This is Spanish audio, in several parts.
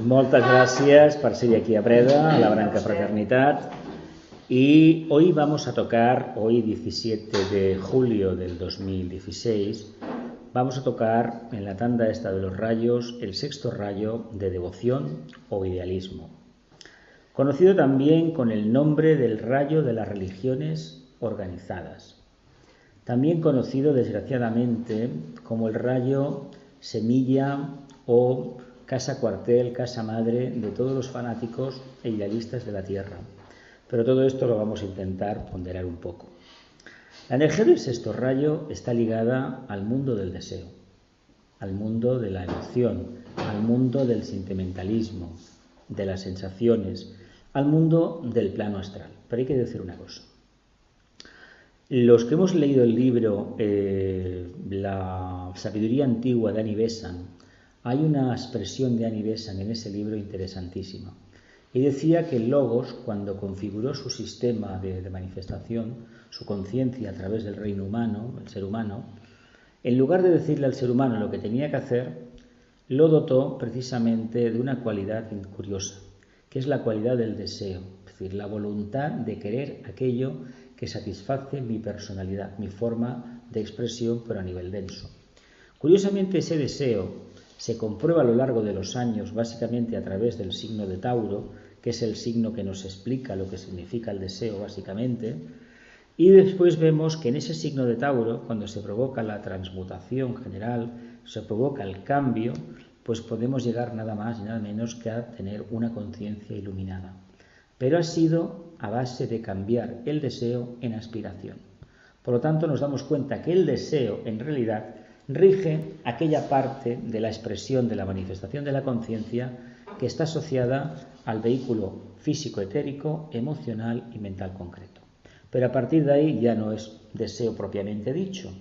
Moltes gràcies per ser aquí a Breda, a la Branca Fraternitat. Y hoy vamos a tocar, hoy 17 de julio del 2016, vamos a tocar en la tanda esta de los rayos el sexto rayo de devoción o idealismo, conocido también con el nombre del rayo de las religiones organizadas, también conocido desgraciadamente como el rayo semilla o casa cuartel, casa madre de todos los fanáticos e idealistas de la Tierra. Pero todo esto lo vamos a intentar ponderar un poco. La energía del sexto rayo está ligada al mundo del deseo, al mundo de la emoción, al mundo del sentimentalismo, de las sensaciones, al mundo del plano astral. Pero hay que decir una cosa. Los que hemos leído el libro La sabiduría antigua de Annie Besant, hay una expresión de Annie Besant en ese libro interesantísima. Y decía que el Logos, cuando configuró su sistema de manifestación, su conciencia a través del reino humano, el ser humano, en lugar de decirle al ser humano lo que tenía que hacer, lo dotó precisamente de una cualidad curiosa, que es la cualidad del deseo, es decir, la voluntad de querer aquello que satisface mi personalidad, mi forma de expresión, pero a nivel denso. Curiosamente, ese deseo se comprueba a lo largo de los años, básicamente a través del signo de Tauro, que es el signo que nos explica lo que significa el deseo, básicamente, y después vemos que en ese signo de Tauro, cuando se provoca la transmutación general, se provoca el cambio, pues podemos llegar nada más y nada menos que a tener una conciencia iluminada. Pero ha sido a base de cambiar el deseo en aspiración. Por lo tanto, nos damos cuenta que el deseo, en realidad, rige aquella parte de la expresión de la manifestación de la conciencia que está asociada al vehículo físico, etérico, emocional y mental concreto. Pero a partir de ahí ya no es deseo propiamente dicho,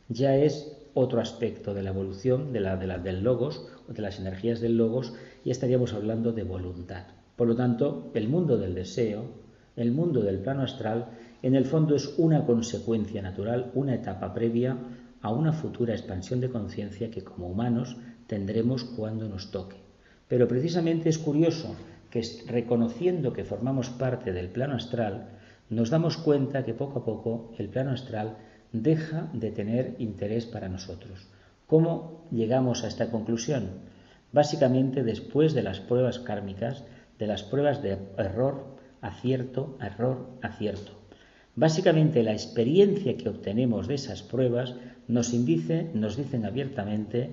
ya es otro aspecto de la evolución del logos, o de las energías del logos, y estaríamos hablando de voluntad. Por lo tanto, el mundo del deseo, el mundo del plano astral, en el fondo es una consecuencia natural, una etapa previa a una futura expansión de conciencia que como humanos tendremos cuando nos toque. Pero precisamente es curioso que reconociendo que formamos parte del plano astral, nos damos cuenta que poco a poco el plano astral deja de tener interés para nosotros. ¿Cómo llegamos a esta conclusión? Básicamente después de las pruebas kármicas, de las pruebas de error, acierto, acierto. Básicamente la experiencia que obtenemos de esas pruebas nos dicen abiertamente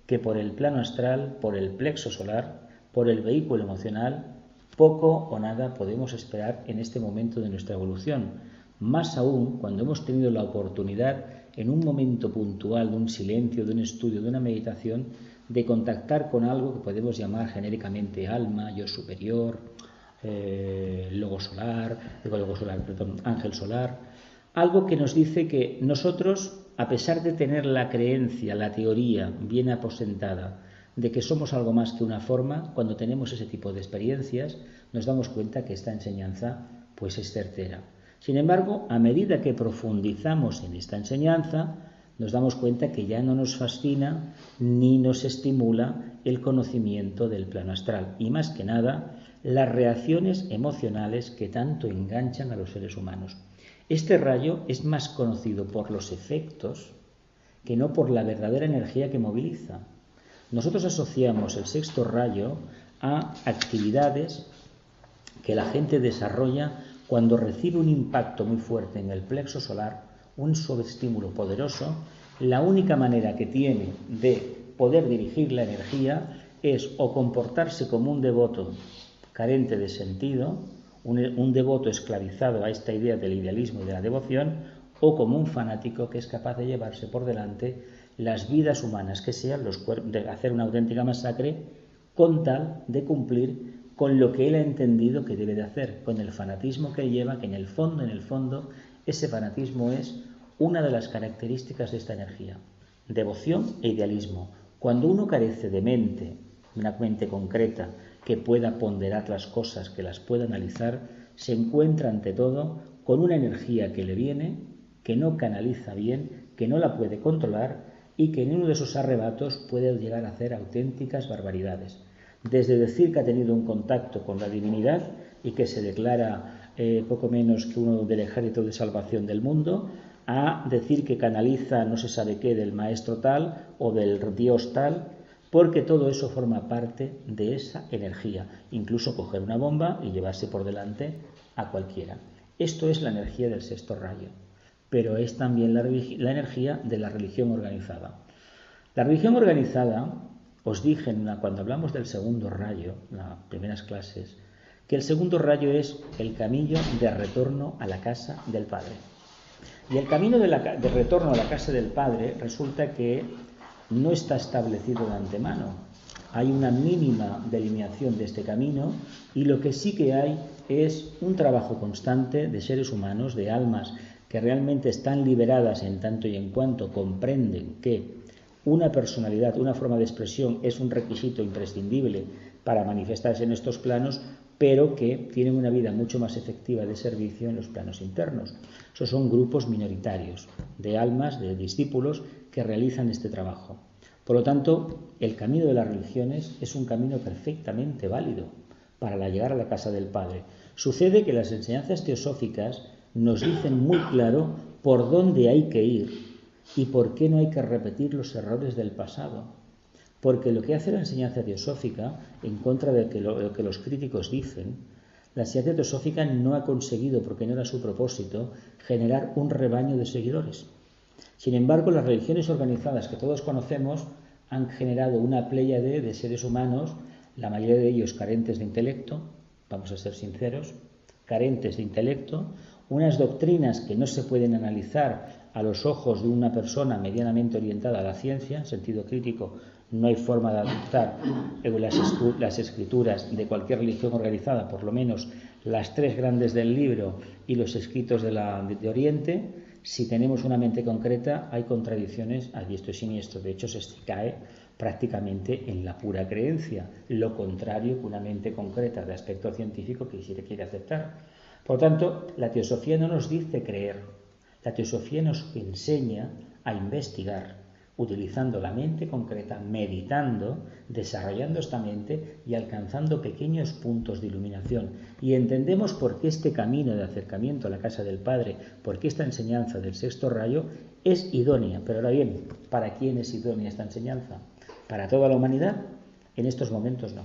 que por el plano astral, por el plexo solar, por el vehículo emocional, poco o nada podemos esperar en este momento de nuestra evolución. Más aún cuando hemos tenido la oportunidad en un momento puntual de un silencio, de un estudio, de una meditación, de contactar con algo que podemos llamar genéricamente alma, yo superior, ángel solar, algo que nos dice que nosotros, a pesar de tener la creencia, la teoría bien aposentada de que somos algo más que una forma, cuando tenemos ese tipo de experiencias nos damos cuenta que esta enseñanza pues es certera. Sin embargo, a medida que profundizamos en esta enseñanza, nos damos cuenta que ya no nos fascina ni nos estimula el conocimiento del plano astral y más que nada las reacciones emocionales que tanto enganchan a los seres humanos. Este rayo es más conocido por los efectos que no por la verdadera energía que moviliza. Nosotros asociamos el sexto rayo a actividades que la gente desarrolla cuando recibe un impacto muy fuerte en el plexo solar, un sobreestímulo poderoso. La única manera que tiene de poder dirigir la energía es o comportarse como un devoto carente de sentido, un devoto esclavizado a esta idea del idealismo y de la devoción, o como un fanático que es capaz de llevarse por delante las vidas humanas que sean, de hacer una auténtica masacre con tal de cumplir con lo que él ha entendido que debe de hacer, con el fanatismo que lleva, que en el fondo, ese fanatismo es una de las características de esta energía, devoción e idealismo. Cuando uno carece de mente, una mente concreta, que pueda ponderar las cosas, que las pueda analizar, se encuentra ante todo con una energía que le viene, que no canaliza bien, que no la puede controlar y que en uno de esos arrebatos puede llegar a hacer auténticas barbaridades. desde decir que ha tenido un contacto con la divinidad y que se declara poco menos que uno del ejército de salvación del mundo, a decir que canaliza no se sabe qué del maestro tal o del dios tal, porque todo eso forma parte de esa energía, incluso coger una bomba y llevarse por delante a cualquiera. Esto es la energía del sexto rayo, pero es también la energía de la religión organizada. La religión organizada, os dije cuando hablamos del segundo rayo, en las primeras clases, que el segundo rayo es el camino de retorno a la casa del Padre. Y el camino de retorno a la casa del Padre resulta que no está establecido de antemano. Hay una mínima delineación de este camino y lo que sí que hay es un trabajo constante de seres humanos, de almas que realmente están liberadas en tanto y en cuanto comprenden que una personalidad, una forma de expresión es un requisito imprescindible para manifestarse en estos planos, pero que tienen una vida mucho más efectiva de servicio en los planos internos. Esos son grupos minoritarios de almas, de discípulos que realizan este trabajo. Por lo tanto, el camino de las religiones es un camino perfectamente válido para llegar a la casa del Padre. Sucede que las enseñanzas teosóficas nos dicen muy claro por dónde hay que ir y por qué no hay que repetir los errores del pasado. Porque lo que hace la enseñanza teosófica, en contra de lo que los críticos dicen, la enseñanza teosófica no ha conseguido, porque no era su propósito, generar un rebaño de seguidores. Sin embargo, las religiones organizadas que todos conocemos han generado una pléyade de seres humanos, la mayoría de ellos carentes de intelecto, vamos a ser sinceros, carentes de intelecto, unas doctrinas que no se pueden analizar a los ojos de una persona medianamente orientada a la ciencia, en sentido crítico. No hay forma de adoptar las escrituras de cualquier religión organizada, por lo menos las tres grandes del libro y los escritos de Oriente. Si tenemos una mente concreta, hay contradicciones a diestro y siniestro. De hecho, se cae prácticamente en la pura creencia, lo contrario que una mente concreta de aspecto científico que quiere aceptar. Por lo tanto, la teosofía no nos dice creer, la teosofía nos enseña a investigar, utilizando la mente concreta, meditando, desarrollando esta mente y alcanzando pequeños puntos de iluminación. Y entendemos por qué este camino de acercamiento a la casa del Padre, por qué esta enseñanza del sexto rayo es idónea. Pero ahora bien, ¿para quién es idónea esta enseñanza? ¿Para toda la humanidad? En estos momentos no.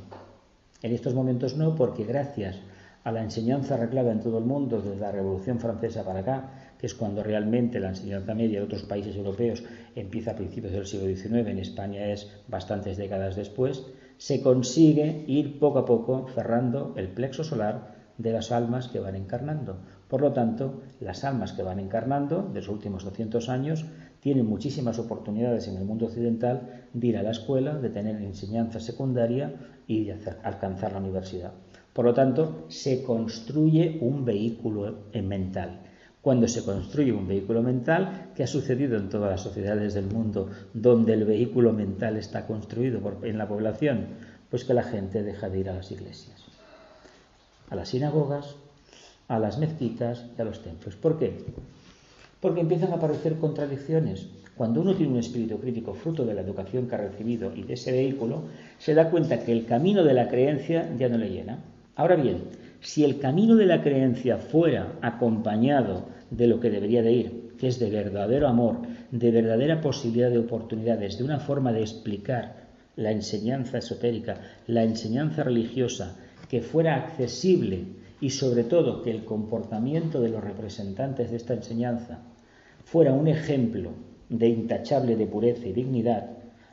En estos momentos no, porque gracias a la enseñanza arreglada en todo el mundo desde la Revolución Francesa para acá, que es cuando realmente la enseñanza media de otros países europeos empieza a principios del siglo XIX, en España es bastantes décadas después, se consigue ir poco a poco cerrando el plexo solar de las almas que van encarnando. Por lo tanto, las almas que van encarnando de los últimos 200 años tienen muchísimas oportunidades en el mundo occidental de ir a la escuela, de tener enseñanza secundaria y de alcanzar la universidad. Por lo tanto, se construye un vehículo mental. Cuando se construye un vehículo mental, ¿qué ha sucedido en todas las sociedades del mundo donde el vehículo mental está construido en la población? Pues que la gente deja de ir a las iglesias, a las sinagogas, a las mezquitas y a los templos. ¿Por qué? Porque empiezan a aparecer contradicciones. Cuando uno tiene un espíritu crítico fruto de la educación que ha recibido y de ese vehículo, se da cuenta que el camino de la creencia ya no le llena. Ahora bien, si el camino de la creencia fuera acompañado de lo que debería de ir, que es de verdadero amor, de verdadera posibilidad de oportunidades, de una forma de explicar la enseñanza esotérica, la enseñanza religiosa, que fuera accesible y sobre todo que el comportamiento de los representantes de esta enseñanza fuera un ejemplo de intachable de pureza y dignidad,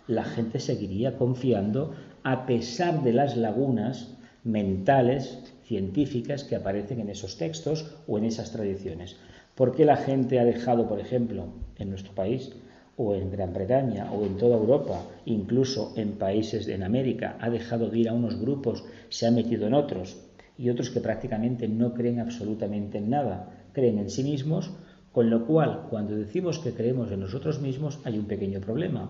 la gente seguiría confiando a pesar de las lagunas mentales, científicas que aparecen en esos textos o en esas tradiciones. ¿Por qué la gente ha dejado, por ejemplo, en nuestro país o en Gran Bretaña o en toda Europa, incluso en países en América, ha dejado de ir a unos grupos, se ha metido en otros y otros que prácticamente no creen absolutamente en nada, creen en sí mismos? Con lo cual, cuando decimos que creemos en nosotros mismos, hay un pequeño problema.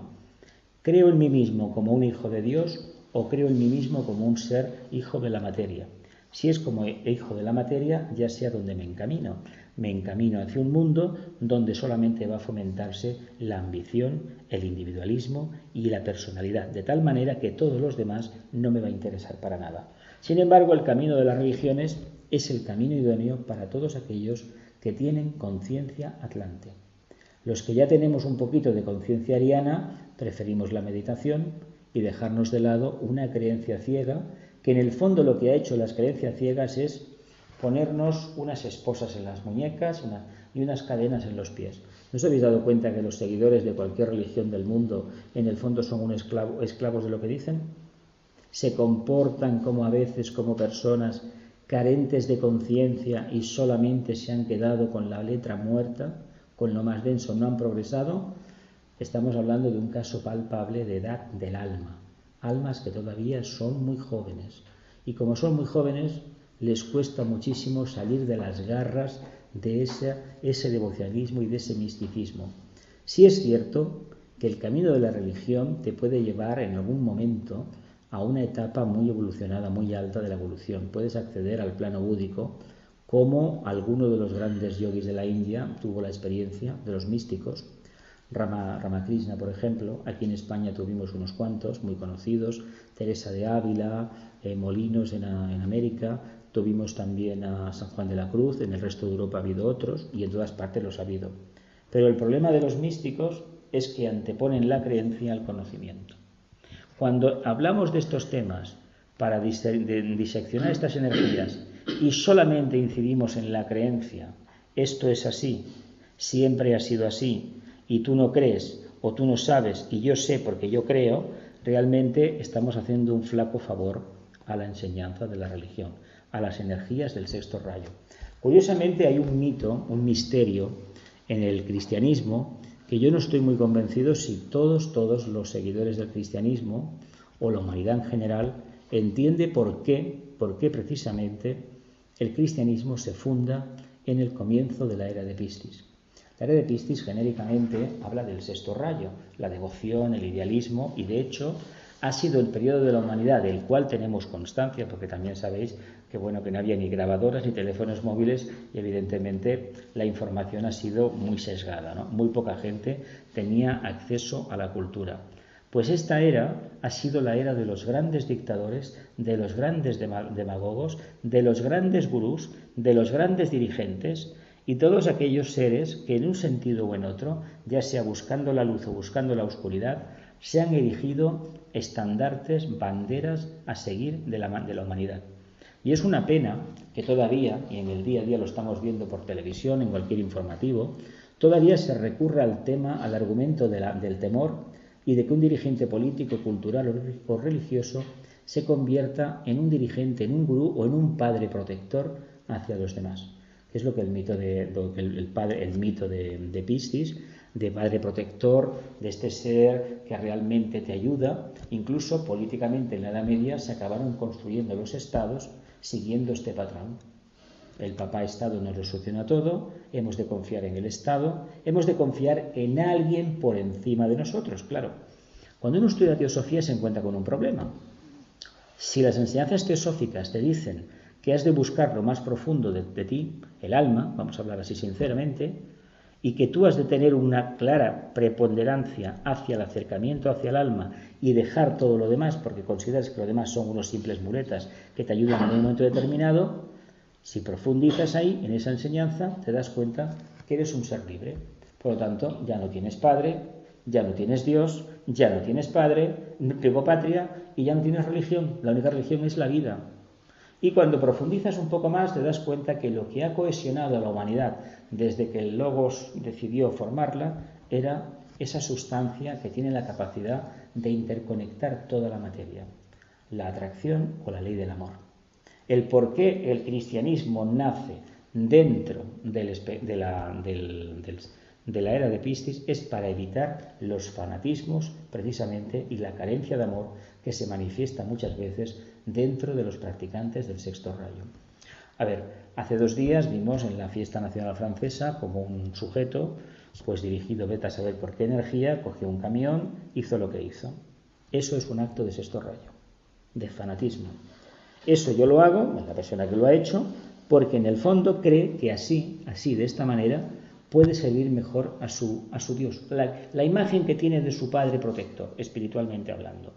¿Creo en mí mismo como un hijo de Dios o creo en mí mismo como un ser hijo de la materia? Si es como hijo de la materia, ya sé a dónde me encamino. Me encamino hacia un mundo donde solamente va a fomentarse la ambición, el individualismo y la personalidad, de tal manera que todos los demás no me va a interesar para nada. Sin embargo, el camino de las religiones es el camino idóneo para todos aquellos que tienen conciencia atlante. Los que ya tenemos un poquito de conciencia ariana, preferimos la meditación y dejarnos de lado una creencia ciega, que en el fondo lo que ha hecho las creencias ciegas es ponernos unas esposas en las muñecas y unas cadenas en los pies. ¿No os habéis dado cuenta que los seguidores de cualquier religión del mundo en el fondo son esclavos de lo que dicen? Se comportan como a veces como personas carentes de conciencia y solamente se han quedado con la letra muerta, con lo más denso, no han progresado. Estamos hablando de un caso palpable de edad del alma. Almas que todavía son muy jóvenes. Y como son muy jóvenes, les cuesta muchísimo salir de las garras de ese devocionalismo y de ese misticismo. Sí es cierto que el camino de la religión te puede llevar en algún momento a una etapa muy evolucionada, muy alta de la evolución. Puedes acceder al plano búdico, como alguno de los grandes yogis de la India tuvo la experiencia, de los místicos. Ramakrishna, por ejemplo, aquí en España tuvimos unos cuantos muy conocidos, Teresa de Ávila, Molinos en América, tuvimos también a San Juan de la Cruz, en el resto de Europa ha habido otros y en todas partes los ha habido. Pero el problema de los místicos es que anteponen la creencia al conocimiento. Cuando hablamos de estos temas para diseccionar estas energías y solamente incidimos en la creencia, esto es así, siempre ha sido así, y tú no crees o tú no sabes y yo sé porque yo creo, realmente estamos haciendo un flaco favor a la enseñanza de la religión, a las energías del sexto rayo. Curiosamente hay un mito, un misterio en el cristianismo que yo no estoy muy convencido si todos los seguidores del cristianismo o la humanidad en general entiende por qué precisamente el cristianismo se funda en el comienzo de la era de Piscis. La era de Piscis genéricamente habla del sexto rayo, la devoción, el idealismo, y de hecho ha sido el periodo de la humanidad del cual tenemos constancia, porque también sabéis que no había ni grabadoras ni teléfonos móviles y evidentemente la información ha sido muy sesgada, ¿no? Muy poca gente tenía acceso a la cultura. Pues esta era ha sido la era de los grandes dictadores, de los grandes demagogos, de los grandes gurús, de los grandes dirigentes y todos aquellos seres que en un sentido o en otro, ya sea buscando la luz o buscando la oscuridad, se han erigido estandartes, banderas a seguir de la humanidad. Y es una pena que todavía, y en el día a día lo estamos viendo por televisión, en cualquier informativo, todavía se recurra al tema, al argumento del temor y de que un dirigente político, cultural o religioso se convierta en un dirigente, en un gurú o en un padre protector hacia los demás. Que es lo que el mito de Piscis, de padre protector, de este ser que realmente te ayuda. Incluso políticamente en la Edad Media se acabaron construyendo los estados siguiendo este patrón. El papá-estado nos lo soluciona todo, hemos de confiar en el Estado, hemos de confiar en alguien por encima de nosotros, claro. Cuando uno estudia teosofía se encuentra con un problema. Si las enseñanzas teosóficas te dicen que has de buscar lo más profundo de ti, el alma, vamos a hablar así sinceramente, y que tú has de tener una clara preponderancia hacia el acercamiento hacia el alma y dejar todo lo demás porque consideras que lo demás son unos simples muletas que te ayudan en un momento determinado, si profundizas ahí en esa enseñanza te das cuenta que eres un ser libre. Por lo tanto, ya no tienes padre, ya no tienes Dios, ya no tienes patria y ya no tienes religión. La única religión es la vida. Y cuando profundizas un poco más te das cuenta que lo que ha cohesionado a la humanidad desde que el Logos decidió formarla era esa sustancia que tiene la capacidad de interconectar toda la materia, la atracción o la ley del amor. El por qué el cristianismo nace dentro de la era de Piscis es para evitar los fanatismos precisamente y la carencia de amor que se manifiesta muchas veces dentro de los practicantes del sexto rayo. A ver, hace 2 días vimos en la fiesta nacional francesa como un sujeto, pues dirigido, vete a saber por qué energía, cogió un camión, hizo lo que hizo. Eso es un acto de sexto rayo, de fanatismo. Eso yo lo hago, la persona que lo ha hecho, porque en el fondo cree que así, de esta manera, puede servir mejor a su Dios, la imagen que tiene de su Padre protector, espiritualmente hablando.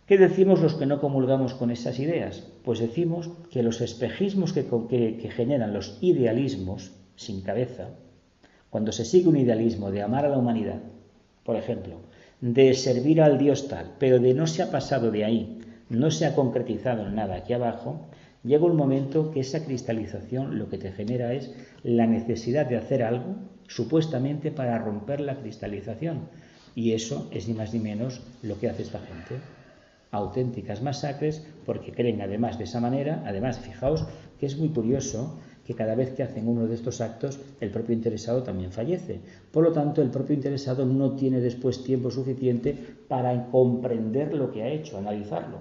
¿Qué decimos los que no comulgamos con esas ideas? Pues decimos que los espejismos que generan los idealismos sin cabeza, cuando se sigue un idealismo de amar a la humanidad, por ejemplo, de servir al Dios tal, pero de no se ha pasado de ahí, no se ha concretizado en nada aquí abajo, llega un momento que esa cristalización lo que te genera es la necesidad de hacer algo, supuestamente para romper la cristalización. Y eso es ni más ni menos lo que hace esta gente. Auténticas masacres, porque creen además de esa manera, además fijaos que es muy curioso que cada vez que hacen uno de estos actos el propio interesado también fallece. Por lo tanto, el propio interesado no tiene después tiempo suficiente para comprender lo que ha hecho, analizarlo.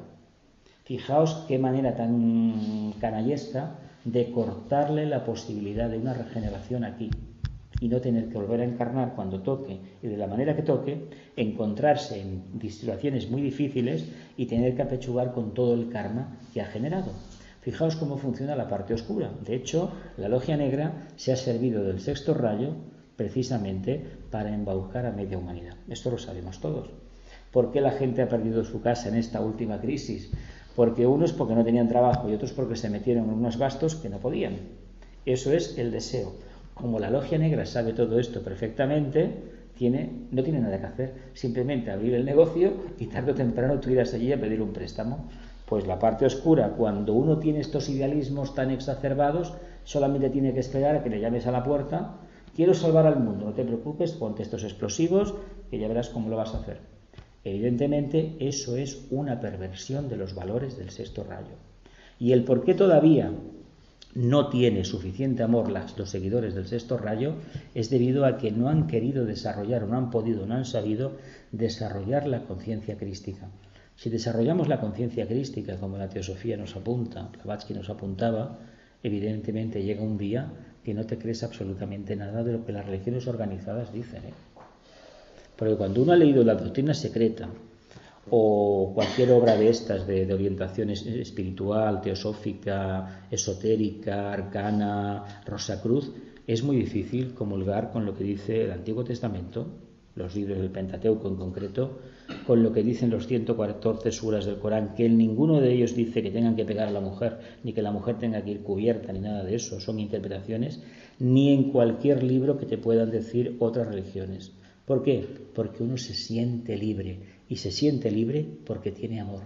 Fijaos qué manera tan canallesca de cortarle la posibilidad de una regeneración aquí y no tener que volver a encarnar cuando toque y de la manera que toque, encontrarse en situaciones muy difíciles y tener que apechugar con todo el karma que ha generado. Fijaos cómo funciona la parte oscura. De hecho, la logia negra se ha servido del sexto rayo precisamente para embaucar a media humanidad. Esto lo sabemos todos. ¿Por qué la gente ha perdido su casa en esta última crisis? Porque unos porque no tenían trabajo y otros porque se metieron en unos gastos que no podían. Eso es el deseo. Como la logia negra sabe todo esto perfectamente, no tiene nada que hacer. Simplemente abrir el negocio y tarde o temprano tú irás allí a pedir un préstamo. Pues la parte oscura, cuando uno tiene estos idealismos tan exacerbados, solamente tiene que esperar a que le llames a la puerta. Quiero salvar al mundo, no te preocupes, ponte estos explosivos que ya verás cómo lo vas a hacer. Evidentemente, eso es una perversión de los valores del sexto rayo. Y el por qué todavía no tiene suficiente amor los seguidores del sexto rayo es debido a que no han querido desarrollar, no han podido, no han sabido desarrollar la conciencia crística. Si desarrollamos la conciencia crística, como la teosofía nos apunta, Blavatsky nos apuntaba, evidentemente llega un día que no te crees absolutamente nada de lo que las religiones organizadas dicen. Porque cuando uno ha leído la doctrina secreta o cualquier obra de estas de orientación espiritual, teosófica, esotérica, arcana, Rosacruz, es muy difícil comulgar con lo que dice el Antiguo Testamento, los libros del Pentateuco en concreto, con lo que dicen los 114 suras del Corán, que en ninguno de ellos dice que tengan que pegar a la mujer, ni que la mujer tenga que ir cubierta, ni nada de eso, son interpretaciones, ni en cualquier libro que te puedan decir otras religiones. ¿Por qué? Porque uno se siente libre, y se siente libre porque tiene amor.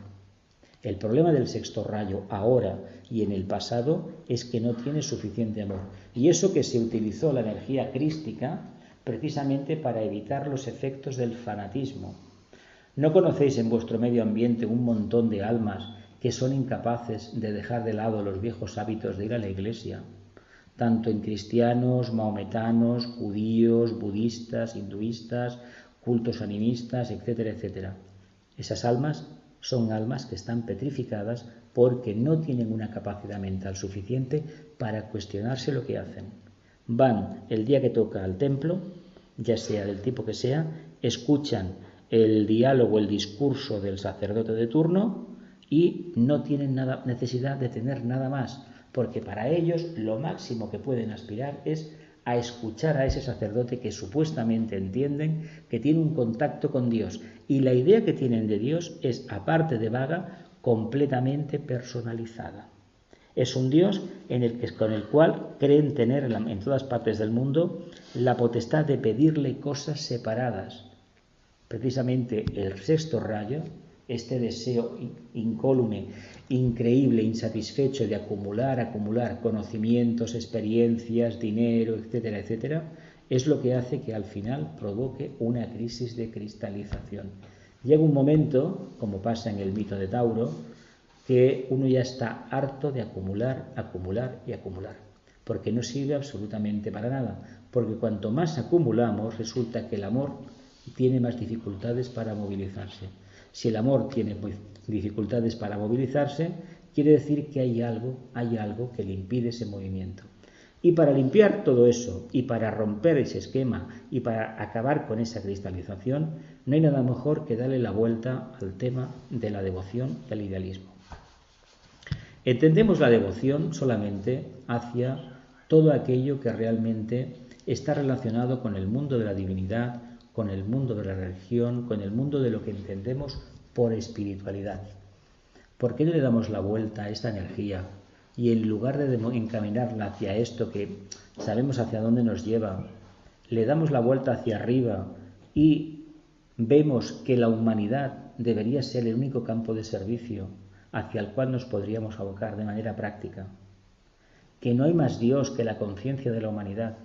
El problema del sexto rayo ahora y en el pasado es que no tiene suficiente amor. Y eso que se utilizó la energía crística precisamente para evitar los efectos del fanatismo. ¿No conocéis en vuestro medio ambiente un montón de almas que son incapaces de dejar de lado los viejos hábitos de ir a la iglesia? Tanto en cristianos, mahometanos, judíos, budistas, hinduistas, cultos animistas, etcétera, etcétera. Esas almas son almas que están petrificadas porque no tienen una capacidad mental suficiente para cuestionarse lo que hacen. Van el día que toca al templo, ya sea del tipo que sea, escuchan el diálogo, el discurso del sacerdote de turno y no tienen necesidad de tener nada más, porque para ellos lo máximo que pueden aspirar es a escuchar a ese sacerdote que supuestamente entienden que tiene un contacto con Dios. Y la idea que tienen de Dios es, aparte de vaga, completamente personalizada. Es un Dios con el cual creen tener en todas partes del mundo la potestad de pedirle cosas separadas. Precisamente el sexto rayo, este deseo incólume, increíble, insatisfecho de acumular conocimientos, experiencias, dinero, etcétera, etcétera, es lo que hace que al final provoque una crisis de cristalización. Llega un momento, como pasa en el mito de Tauro, que uno ya está harto de acumular, porque no sirve absolutamente para nada, porque cuanto más acumulamos, resulta que el amor tiene más dificultades para movilizarse. Si el amor tiene dificultades para movilizarse, quiere decir que hay algo que le impide ese movimiento. Y para limpiar todo eso, y para romper ese esquema, y para acabar con esa cristalización, no hay nada mejor que darle la vuelta al tema de la devoción y al idealismo. Entendemos la devoción solamente hacia todo aquello que realmente está relacionado con el mundo de la divinidad, con el mundo de la religión, con el mundo de lo que entendemos por espiritualidad. ¿Por qué no le damos la vuelta a esta energía y en lugar de encaminarla hacia esto que sabemos hacia dónde nos lleva, le damos la vuelta hacia arriba y vemos que la humanidad debería ser el único campo de servicio hacia el cual nos podríamos abocar de manera práctica? Que no hay más Dios que la conciencia de la humanidad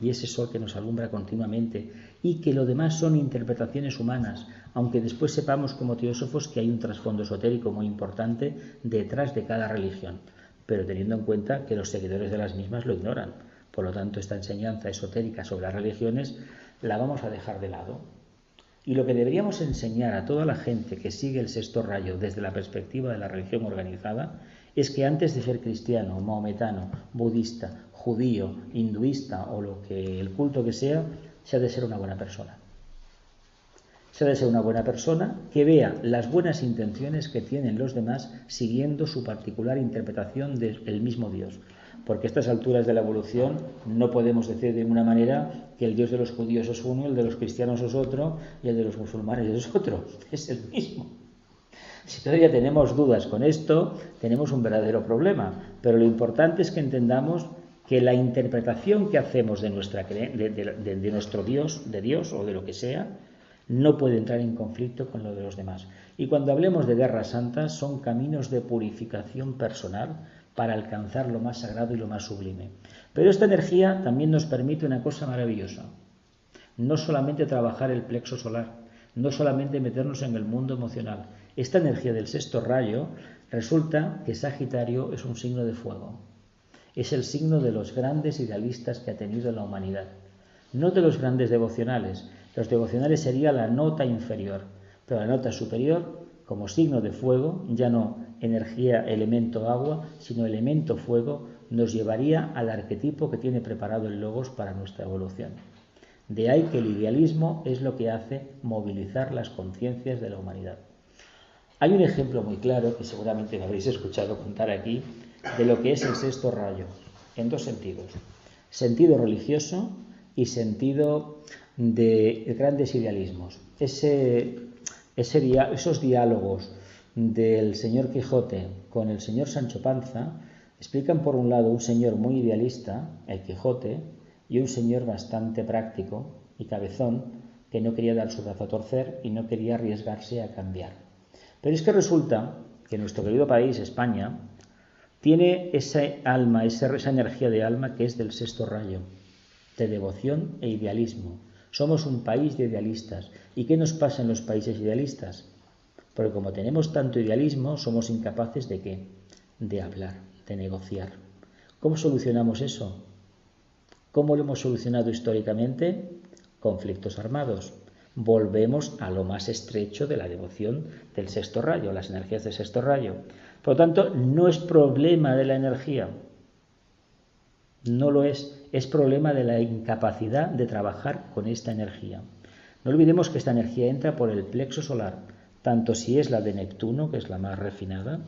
y ese sol que nos alumbra continuamente, y que lo demás son interpretaciones humanas, aunque después sepamos como teósofos que hay un trasfondo esotérico muy importante detrás de cada religión, pero teniendo en cuenta que los seguidores de las mismas lo ignoran. Por lo tanto, esta enseñanza esotérica sobre las religiones la vamos a dejar de lado. Y lo que deberíamos enseñar a toda la gente que sigue el sexto rayo desde la perspectiva de la religión organizada es que antes de ser cristiano, maometano, budista, judío, hinduista o el culto que sea, se ha de ser una buena persona. Se ha de ser una buena persona que vea las buenas intenciones que tienen los demás siguiendo su particular interpretación del mismo Dios. Porque a estas alturas de la evolución no podemos decir de ninguna manera que el Dios de los judíos es uno, el de los cristianos es otro y el de los musulmanes es otro. Es el mismo. Si todavía tenemos dudas con esto, tenemos un verdadero problema. Pero lo importante es que entendamos que la interpretación que hacemos de nuestro Dios, de Dios o de lo que sea, no puede entrar en conflicto con lo de los demás. Y cuando hablemos de guerras santas, son caminos de purificación personal para alcanzar lo más sagrado y lo más sublime. Pero esta energía también nos permite una cosa maravillosa. No solamente trabajar el plexo solar, no solamente meternos en el mundo emocional. Esta energía del sexto rayo resulta que Sagitario es un signo de fuego. Es el signo de los grandes idealistas que ha tenido la humanidad. No de los grandes devocionales. Los devocionales sería la nota inferior, pero la nota superior, como signo de fuego, ya no energía, elemento agua, sino elemento fuego, nos llevaría al arquetipo que tiene preparado el Logos para nuestra evolución. De ahí que el idealismo es lo que hace movilizar las conciencias de la humanidad. Hay un ejemplo muy claro, que seguramente me habréis escuchado contar aquí, de lo que es el sexto rayo, en dos sentidos. Sentido religioso y sentido de grandes idealismos. Esos diálogos del señor Quijote con el señor Sancho Panza explican por un lado un señor muy idealista, el Quijote, y un señor bastante práctico y cabezón que no quería dar su brazo a torcer y no quería arriesgarse a cambiar. Pero es que resulta que nuestro querido país, España, tiene esa alma, esa energía de alma que es del sexto rayo, de devoción e idealismo. Somos un país de idealistas. ¿Y qué nos pasa en los países idealistas? Porque como tenemos tanto idealismo, somos incapaces ¿de qué? De hablar, de negociar. ¿Cómo solucionamos eso? ¿Cómo lo hemos solucionado históricamente? Conflictos armados. Volvemos a lo más estrecho de la devoción del sexto rayo, las energías del sexto rayo. Por lo tanto, no es problema de la energía. No lo es. Es problema de la incapacidad de trabajar con esta energía. No olvidemos que esta energía entra por el plexo solar, tanto si es la de Neptuno, que es la más refinada,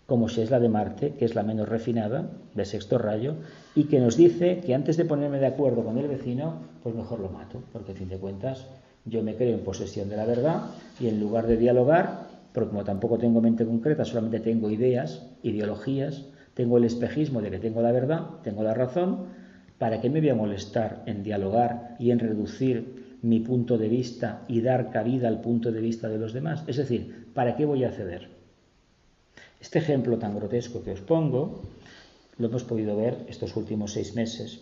como si es la de Marte, que es la menos refinada, de sexto rayo, y que nos dice que antes de ponerme de acuerdo con el vecino, pues mejor lo mato, porque a fin de cuentas yo me creo en posesión de la verdad y en lugar de dialogar, porque como tampoco tengo mente concreta, solamente tengo ideas, ideologías, tengo el espejismo de que tengo la verdad, tengo la razón, ¿para qué me voy a molestar en dialogar y en reducir mi punto de vista y dar cabida al punto de vista de los demás? Es decir, ¿para qué voy a ceder? Este ejemplo tan grotesco que os pongo lo hemos podido ver estos últimos 6 meses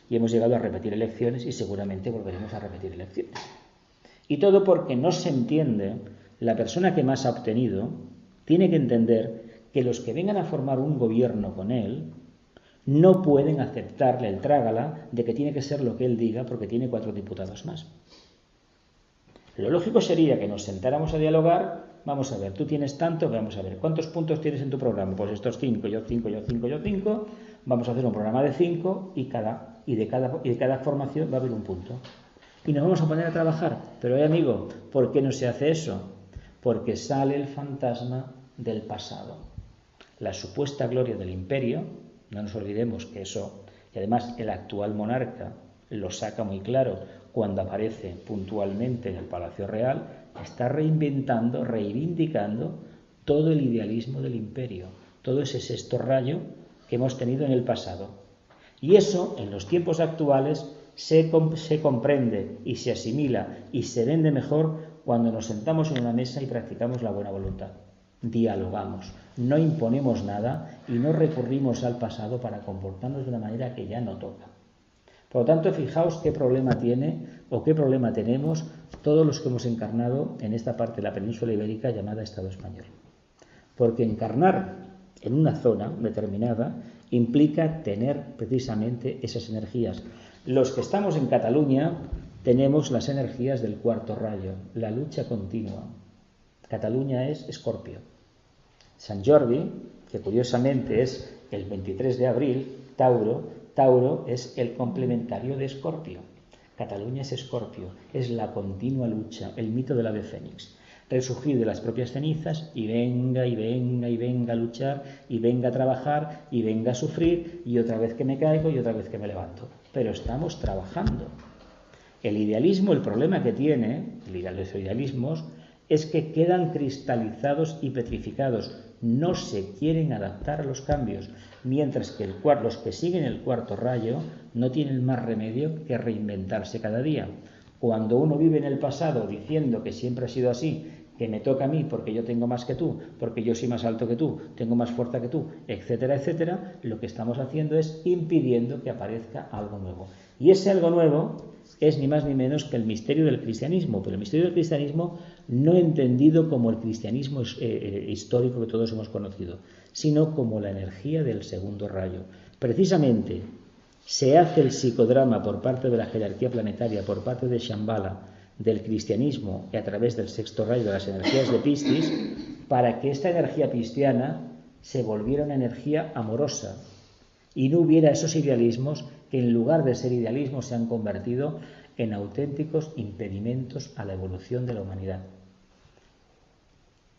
y hemos llegado a repetir elecciones y seguramente volveremos a repetir elecciones. Y todo porque no se entiende, la persona que más ha obtenido tiene que entender que los que vengan a formar un gobierno con él no pueden aceptarle el trágala de que tiene que ser lo que él diga porque tiene 4 diputados más. Lo lógico sería que nos sentáramos a dialogar. Vamos a ver, tú tienes tanto, vamos a ver, ¿cuántos puntos tienes en tu programa? Pues estos 5, yo 5, yo 5, yo 5. Vamos a hacer un programa de 5 y de cada formación va a haber un punto. Y nos vamos a poner a trabajar. Pero amigo, ¿por qué no se hace eso? Porque sale el fantasma del pasado. la supuesta gloria del imperio, no nos olvidemos que eso, y además el actual monarca lo saca muy claro cuando aparece puntualmente en el Palacio Real, está reinventando, reivindicando todo el idealismo del imperio, todo ese sexto rayo que hemos tenido en el pasado. Y eso, en los tiempos actuales, se comprende y se asimila y se vende mejor cuando nos sentamos en una mesa y practicamos la buena voluntad. Dialogamos, no imponemos nada y no recurrimos al pasado para comportarnos de una manera que ya no toca. Por lo tanto, fijaos qué problema tiene o qué problema tenemos todos los que hemos encarnado en esta parte de la península ibérica llamada Estado español. Porque encarnar en una zona determinada implica tener precisamente esas energías. Los que estamos en Cataluña tenemos las energías del cuarto rayo, la lucha continua. Cataluña es Escorpio. Sant Jordi, que curiosamente es el 23 de abril, Tauro es el complementario de Escorpio. Cataluña es Escorpio, es la continua lucha, el mito del ave fénix. Resurgir de las propias cenizas y venga a luchar y venga a trabajar y venga a sufrir y otra vez que me caigo y otra vez que me levanto. Pero estamos trabajando. El idealismo, el problema que tiene, los idealismos, es que quedan cristalizados y petrificados, no se quieren adaptar a los cambios, mientras que los que siguen el cuarto rayo no tienen más remedio que reinventarse cada día. Cuando uno vive en el pasado diciendo que siempre ha sido así, que me toca a mí porque yo tengo más que tú, porque yo soy más alto que tú, tengo más fuerza que tú, etcétera, etcétera, lo que estamos haciendo es impidiendo que aparezca algo nuevo. Y ese algo nuevo es ni más ni menos que el misterio del cristianismo, pero el misterio del cristianismo no entendido como el cristianismo histórico que todos hemos conocido, sino como la energía del segundo rayo. Precisamente se hace el psicodrama por parte de la jerarquía planetaria, por parte de Shambhala, del cristianismo y a través del sexto rayo de las energías de Piscis, para que esta energía pisciana se volviera una energía amorosa y no hubiera esos idealismos que en lugar de ser idealismos se han convertido en auténticos impedimentos a la evolución de la humanidad.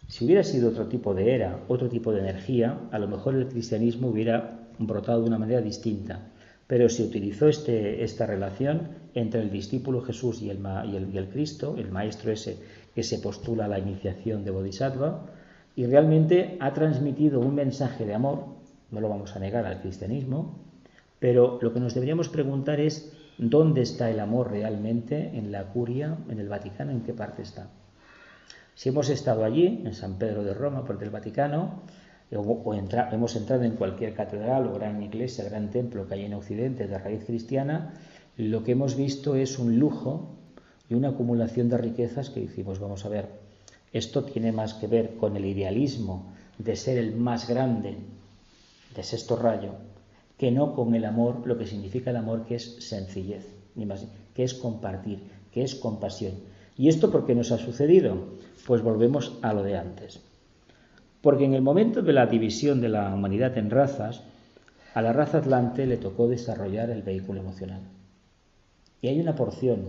Si hubiera sido otro tipo de era, otro tipo de energía, a lo mejor el cristianismo hubiera brotado de una manera distinta. Pero se utilizó esta relación entre el discípulo Jesús y el Cristo, el maestro ese que se postula a la iniciación de Bodhisattva, y realmente ha transmitido un mensaje de amor, no lo vamos a negar al cristianismo, pero lo que nos deberíamos preguntar es ¿dónde está el amor realmente en la curia, en el Vaticano, en qué parte está? Si hemos estado allí, en San Pedro de Roma, por el Vaticano, hemos entrado en cualquier catedral o gran iglesia, gran templo que hay en Occidente de raíz cristiana, lo que hemos visto es un lujo y una acumulación de riquezas que decimos, vamos a ver, esto tiene más que ver con el idealismo de ser el más grande de sexto rayo, que no con el amor, lo que significa el amor, que es sencillez, ni más, que es compartir, que es compasión. ¿Y esto por qué nos ha sucedido? Pues volvemos a lo de antes. Porque en el momento de la división de la humanidad en razas, a la raza atlante le tocó desarrollar el vehículo emocional. Y hay una porción.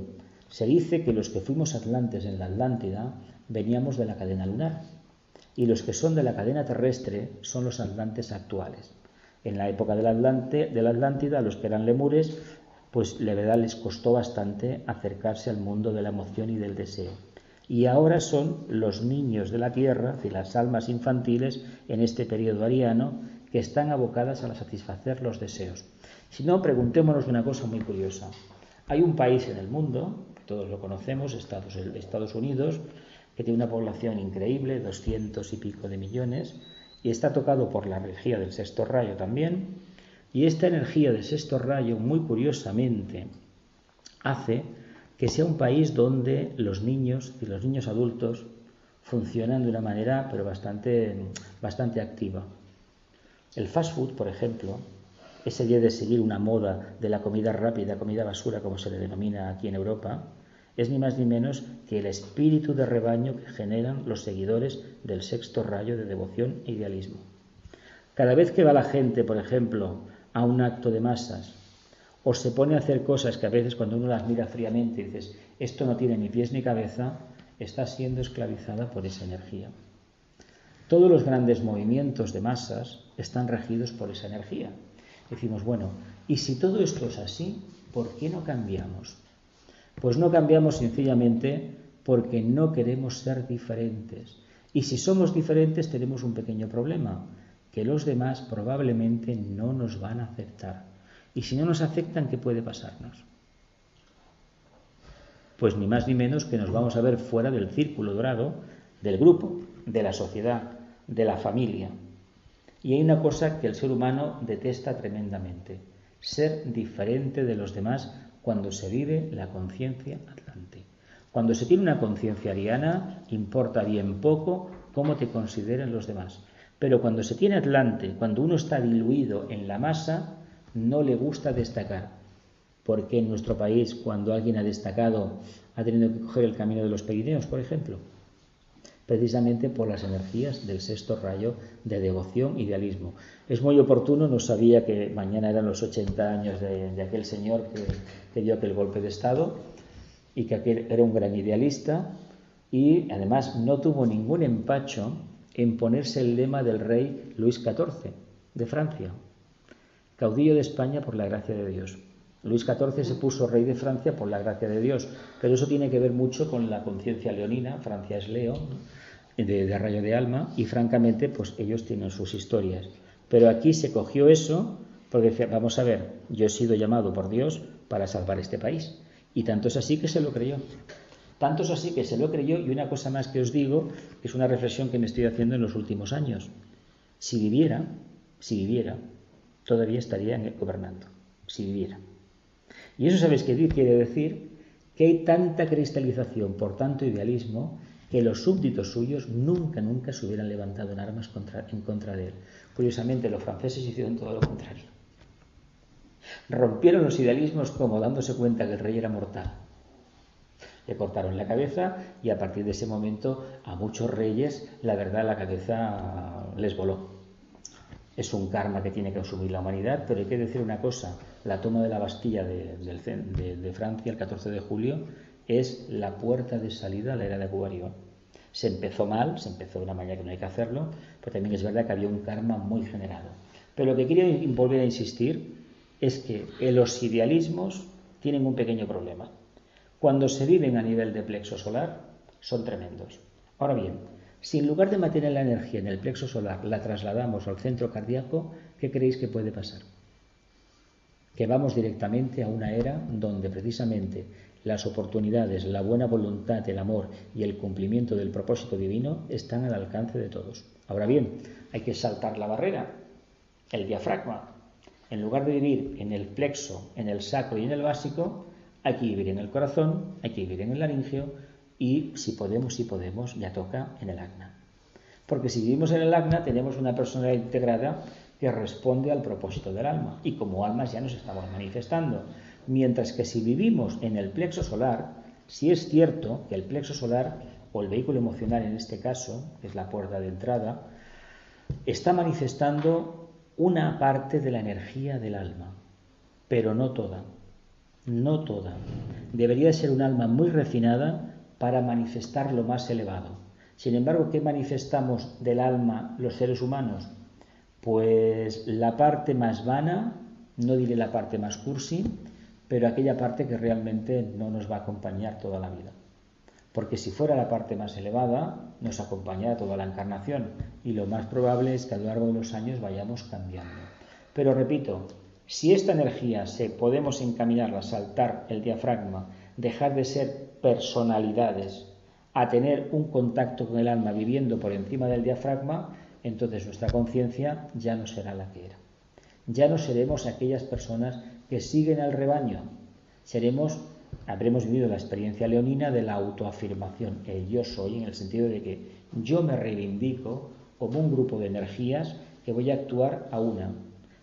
Se dice que los que fuimos atlantes en la Atlántida veníamos de la cadena lunar y los que son de la cadena terrestre son los atlantes actuales. En la época de la Atlántida, los que eran lemures, pues la verdad les costó bastante acercarse al mundo de la emoción y del deseo. Y ahora son los niños de la tierra, es decir, las almas infantiles en este periodo ariano, que están abocadas a satisfacer los deseos. Si no, preguntémonos una cosa muy curiosa. Hay un país en el mundo, que todos lo conocemos, Estados Unidos, que tiene una población increíble, 200 y pico de millones, y está tocado por la energía del sexto rayo también, y esta energía del sexto rayo, muy curiosamente, hace que sea un país donde los niños y los niños adultos funcionan de una manera pero bastante activa. El fast food, por ejemplo, ese día de seguir una moda de la comida rápida, comida basura, como se le denomina aquí en Europa, es ni más ni menos que el espíritu de rebaño que generan los seguidores del sexto rayo de devoción e idealismo. Cada vez que va la gente, por ejemplo, a un acto de masas, o se pone a hacer cosas que a veces cuando uno las mira fríamente dices, esto no tiene ni pies ni cabeza, está siendo esclavizada por esa energía. Todos los grandes movimientos de masas están regidos por esa energía. Decimos, bueno, y si todo esto es así, ¿por qué no cambiamos? Pues no cambiamos sencillamente porque no queremos ser diferentes. Y si somos diferentes tenemos un pequeño problema, que los demás probablemente no nos van a aceptar. Y si no nos aceptan, ¿qué puede pasarnos? Pues ni más ni menos que nos vamos a ver fuera del círculo dorado, del grupo, de la sociedad, de la familia. Y hay una cosa que el ser humano detesta tremendamente: ser diferente de los demás cuando se vive la conciencia atlante. Cuando se tiene una conciencia ariana, importa bien poco cómo te consideren los demás. Pero cuando se tiene atlante, cuando uno está diluido en la masa, no le gusta destacar. Porque en nuestro país, cuando alguien ha destacado, ha tenido que coger el camino de los Pirineos, por ejemplo, precisamente por las energías del sexto rayo de devoción, idealismo. Es muy oportuno, no sabía que mañana eran los 80 años de aquel señor que dio aquel golpe de Estado y que aquel era un gran idealista y además no tuvo ningún empacho en ponerse el lema del rey Luis XIV de Francia: caudillo de España por la gracia de Dios. Luis XIV se puso rey de Francia por la gracia de Dios, pero eso tiene que ver mucho con la conciencia leonina. Francia es Leo, de rayo de alma, y francamente pues ellos tienen sus historias. Pero aquí se cogió eso porque decía, vamos a ver, yo he sido llamado por Dios para salvar este país. Y tanto es así que se lo creyó. Tanto es así que se lo creyó. Y una cosa más que os digo, que es una reflexión que me estoy haciendo en los últimos años. Si viviera, todavía estaría gobernando. Si viviera. Y eso, ¿sabéis qué quiere decir? Que hay tanta cristalización por tanto idealismo que los súbditos suyos nunca se hubieran levantado en armas en contra de él. Curiosamente, los franceses hicieron todo lo contrario. Rompieron los idealismos como dándose cuenta que el rey era mortal. Le cortaron la cabeza y a partir de ese momento a muchos reyes, la verdad, la cabeza les voló. Es un karma que tiene que asumir la humanidad, pero hay que decir una cosa: la toma de la Bastilla de Francia el 14 de julio es la puerta de salida a la era de Acuario. Se empezó mal, se empezó de una manera que no hay que hacerlo, pero también es verdad que había un karma muy generado. Pero lo que quería volver a insistir es que los idealismos tienen un pequeño problema. Cuando se viven a nivel de plexo solar, son tremendos. Ahora bien, si en lugar de mantener la energía en el plexo solar la trasladamos al centro cardíaco, ¿qué creéis que puede pasar? Que vamos directamente a una era donde precisamente las oportunidades, la buena voluntad, el amor y el cumplimiento del propósito divino están al alcance de todos. Ahora bien, hay que saltar la barrera, el diafragma. En lugar de vivir en el plexo, en el sacro y en el básico, hay que vivir en el corazón, hay que vivir en el laringeo y, si podemos, ya toca en el agna. Porque si vivimos en el agna tenemos una personalidad integrada que responde al propósito del alma y como almas ya nos estamos manifestando. Mientras que si vivimos en el plexo solar, sí es cierto que el plexo solar, o el vehículo emocional en este caso, que es la puerta de entrada, está manifestando una parte de la energía del alma, pero no toda. No toda. Debería ser un alma muy refinada para manifestar lo más elevado. Sin embargo, ¿qué manifestamos del alma los seres humanos? Pues la parte más vana, no diré la parte más cursi, pero aquella parte que realmente no nos va a acompañar toda la vida. Porque si fuera la parte más elevada, nos acompañará toda la encarnación y lo más probable es que a lo largo de los años vayamos cambiando. Pero repito, si esta energía podemos encaminarla a saltar el diafragma, dejar de ser personalidades, a tener un contacto con el alma viviendo por encima del diafragma, entonces nuestra conciencia ya no será la que era. Ya no seremos aquellas personas que siguen al rebaño. Habremos vivido la experiencia leonina de la autoafirmación, el yo soy, en el sentido de que yo me reivindico como un grupo de energías que voy a actuar a una.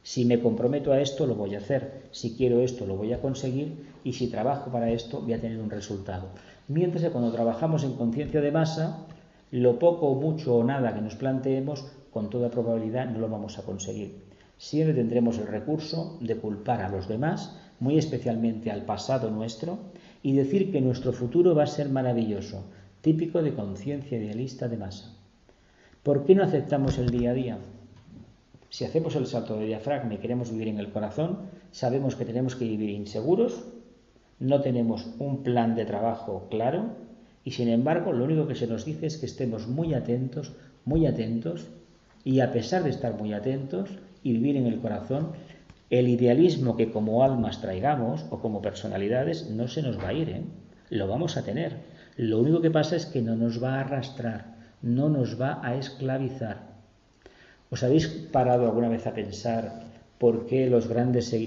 Si me comprometo a esto, lo voy a hacer. Si quiero esto, lo voy a conseguir. Y si trabajo para esto, voy a tener un resultado. Mientras que cuando trabajamos en conciencia de masa, lo poco, mucho o nada que nos planteemos, con toda probabilidad no lo vamos a conseguir. Siempre tendremos el recurso de culpar a los demás, muy especialmente al pasado nuestro, y decir que nuestro futuro va a ser maravilloso, típico de conciencia idealista de masa. ¿Por qué no aceptamos el día a día? Si hacemos el salto de diafragma y queremos vivir en el corazón, sabemos que tenemos que vivir inseguros, no tenemos un plan de trabajo claro y sin embargo lo único que se nos dice es que estemos muy atentos y a pesar de estar muy atentos y vivir en el corazón, el idealismo que como almas traigamos o como personalidades no se nos va a ir, ¿eh? Lo vamos a tener. Lo único que pasa es que no nos va a arrastrar, no nos va a esclavizar. ¿Os habéis parado alguna vez a pensar por qué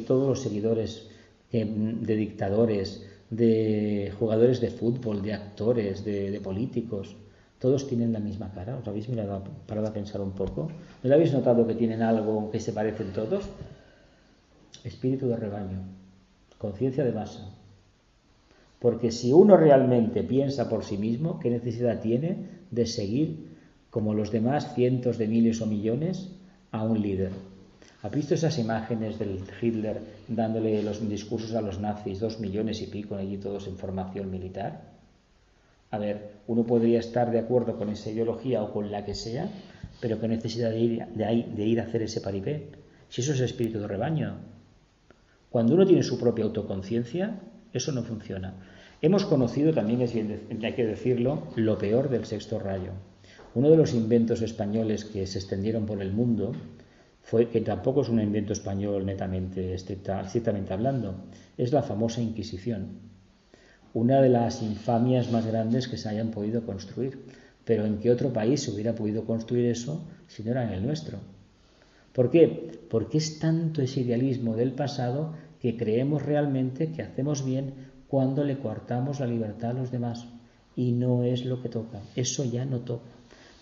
todos los seguidores de dictadores, de jugadores de fútbol, de actores, de políticos, todos tienen la misma cara? ¿Os habéis parado a pensar un poco? ¿No habéis notado que tienen algo que se parecen todos? Espíritu de rebaño, conciencia de masa. Porque si uno realmente piensa por sí mismo, ¿qué necesidad tiene de seguir como los demás cientos de miles o millones a un líder? ¿Has visto esas imágenes del Hitler dándole los discursos a los nazis, 2 millones y pico allí todos en formación militar? A ver, uno podría estar de acuerdo con esa ideología o con la que sea, pero ¿qué necesidad de ir a hacer ese paripé? Si eso es espíritu de rebaño. Cuando uno tiene su propia autoconciencia, eso no funciona. Hemos conocido, también hay que decirlo, lo peor del sexto rayo. Uno de los inventos españoles que se extendieron por el mundo que tampoco es un invento español netamente, estrictamente hablando, es la famosa Inquisición. Una de las infamias más grandes que se hayan podido construir. Pero ¿en qué otro país se hubiera podido construir eso si no era en el nuestro? ¿Por qué? Porque es tanto ese idealismo del pasado que creemos realmente que hacemos bien cuando le coartamos la libertad a los demás. Y no es lo que toca. Eso ya no toca.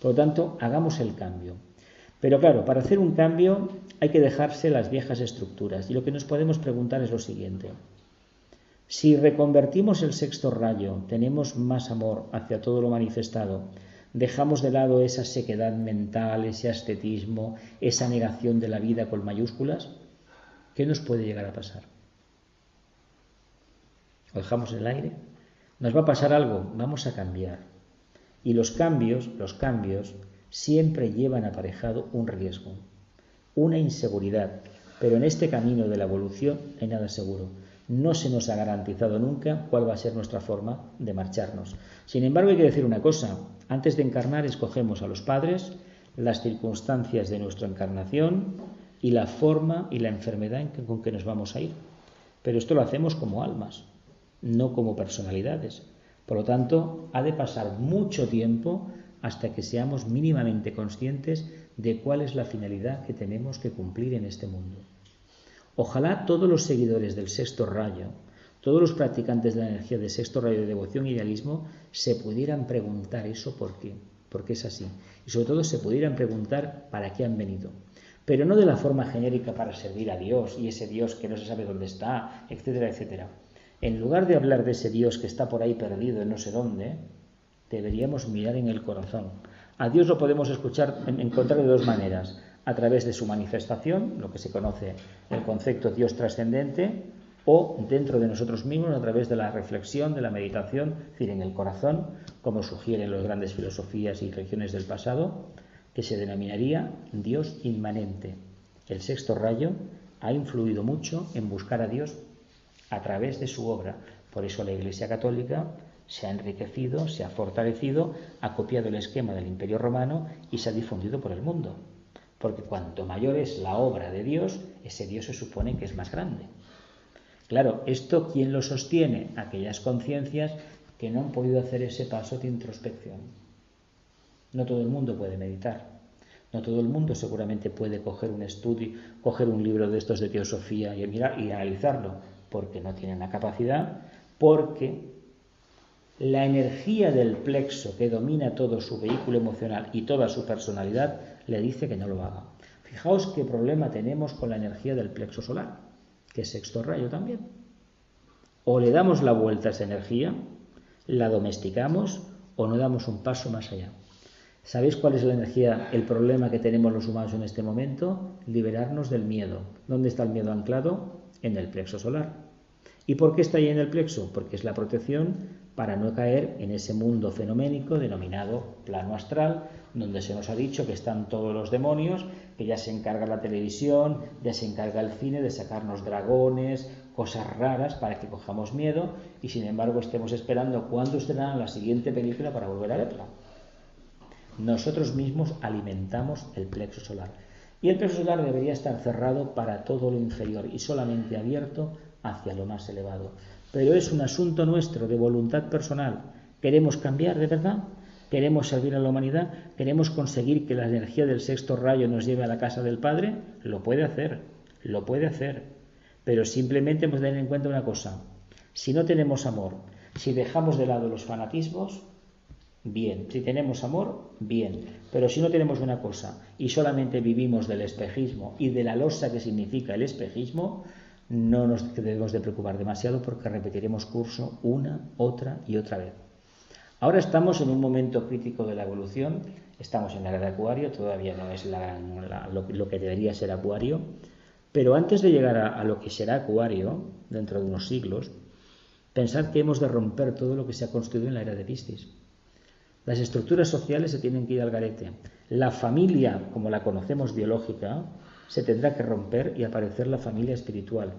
Por lo tanto, hagamos el cambio. Pero claro, para hacer un cambio hay que dejarse las viejas estructuras. Y lo que nos podemos preguntar es lo siguiente. Si reconvertimos el sexto rayo, tenemos más amor hacia todo lo manifestado, dejamos de lado esa sequedad mental, ese ascetismo, esa negación de la vida con mayúsculas, ¿qué nos puede llegar a pasar? ¿Lo dejamos en el aire? ¿Nos va a pasar algo? Vamos a cambiar. Y los cambios siempre llevan aparejado un riesgo, una inseguridad, pero en este camino de la evolución no hay nada seguro. No se nos ha garantizado nunca cuál va a ser nuestra forma de marcharnos. Sin embargo, hay que decir una cosa. Antes de encarnar, escogemos a los padres, las circunstancias de nuestra encarnación y la forma y la enfermedad con que nos vamos a ir. Pero esto lo hacemos como almas, no como personalidades. Por lo tanto, ha de pasar mucho tiempo hasta que seamos mínimamente conscientes de cuál es la finalidad que tenemos que cumplir en este mundo. Ojalá todos los seguidores del sexto rayo, todos los practicantes de la energía del sexto rayo de devoción e idealismo se pudieran preguntar eso por qué es así. Y sobre todo se pudieran preguntar para qué han venido. Pero no de la forma genérica para servir a Dios y ese Dios que no se sabe dónde está, etcétera, etcétera. En lugar de hablar de ese Dios que está por ahí perdido en no sé dónde, deberíamos mirar en el corazón. A Dios lo podemos encontrar de dos maneras. A través de su manifestación, lo que se conoce el concepto Dios trascendente, o dentro de nosotros mismos a través de la reflexión, de la meditación, es decir, en el corazón, como sugieren las grandes filosofías y religiones del pasado, que se denominaría Dios inmanente. El sexto rayo ha influido mucho en buscar a Dios a través de su obra. Por eso la Iglesia Católica se ha enriquecido, se ha fortalecido, ha copiado el esquema del Imperio Romano y se ha difundido por el mundo. Porque cuanto mayor es la obra de Dios, ese Dios se supone que es más grande. Claro, ¿esto quién lo sostiene? Aquellas conciencias que no han podido hacer ese paso de introspección. No todo el mundo puede meditar. No todo el mundo seguramente puede coger un estudio, coger un libro de estos de teosofía y mirar y analizarlo, porque no tienen la capacidad, porque la energía del plexo que domina todo su vehículo emocional y toda su personalidad le dice que no lo haga. Fijaos qué problema tenemos con la energía del plexo solar, que es sexto rayo también. O le damos la vuelta a esa energía, la domesticamos o no damos un paso más allá. ¿Sabéis cuál es la energía, el problema que tenemos los humanos en este momento? Liberarnos del miedo. ¿Dónde está el miedo anclado? En el plexo solar. ¿Y por qué está ahí en el plexo? Porque es la protección para no caer en ese mundo fenoménico denominado plano astral, donde se nos ha dicho que están todos los demonios, que ya se encarga la televisión, ya se encarga el cine de sacarnos dragones, cosas raras para que cojamos miedo y sin embargo estemos esperando cuándo estrenarán la siguiente película para volver a verla. Nosotros mismos alimentamos el plexo solar y el plexo solar debería estar cerrado para todo lo inferior y solamente abierto hacia lo más elevado. Pero es un asunto nuestro de voluntad personal. ¿Queremos cambiar de verdad? ¿Queremos servir a la humanidad? ¿Queremos conseguir que la energía del sexto rayo nos lleve a la casa del Padre? Lo puede hacer, pero simplemente hemos de tener en cuenta una cosa: si no tenemos amor, si dejamos de lado los fanatismos, bien. Si tenemos amor, bien. Pero si no tenemos una cosa y solamente vivimos del espejismo y de la losa que significa el espejismo, no nos debemos de preocupar demasiado porque repetiremos curso una, otra y otra vez. Ahora estamos en un momento crítico de la evolución, estamos en la era de Acuario, todavía no es lo que debería ser Acuario, pero antes de llegar a lo que será Acuario, dentro de unos siglos, pensad que hemos de romper todo lo que se ha construido en la era de Piscis. Las estructuras sociales se tienen que ir al garete. La familia, como la conocemos biológica, se tendrá que romper y aparecer la familia espiritual.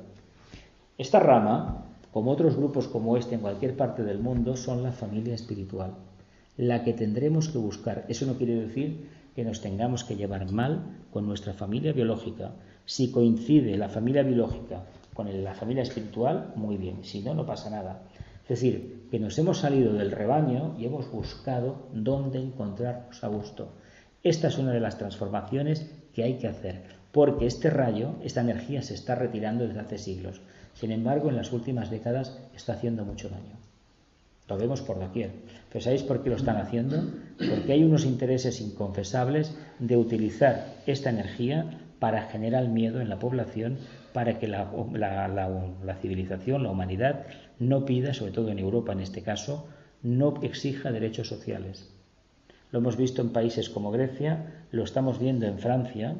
Esta rama, como otros grupos como este en cualquier parte del mundo, son la familia espiritual, la que tendremos que buscar. Eso no quiere decir que nos tengamos que llevar mal con nuestra familia biológica. Si coincide la familia biológica con la familia espiritual, muy bien. Si no, no pasa nada. Es decir, que nos hemos salido del rebaño y hemos buscado dónde encontrarnos a gusto. Esta es una de las transformaciones que hay que hacer, porque este rayo, esta energía se está retirando desde hace siglos. Sin embargo, en las últimas décadas está haciendo mucho daño. Lo vemos por doquier. ¿Pero sabéis por qué lo están haciendo? Porque hay unos intereses inconfesables de utilizar esta energía para generar miedo en la población, para que la civilización, la humanidad, no pida, sobre todo en Europa en este caso, no exija derechos sociales. Lo hemos visto en países como Grecia, lo estamos viendo en Francia,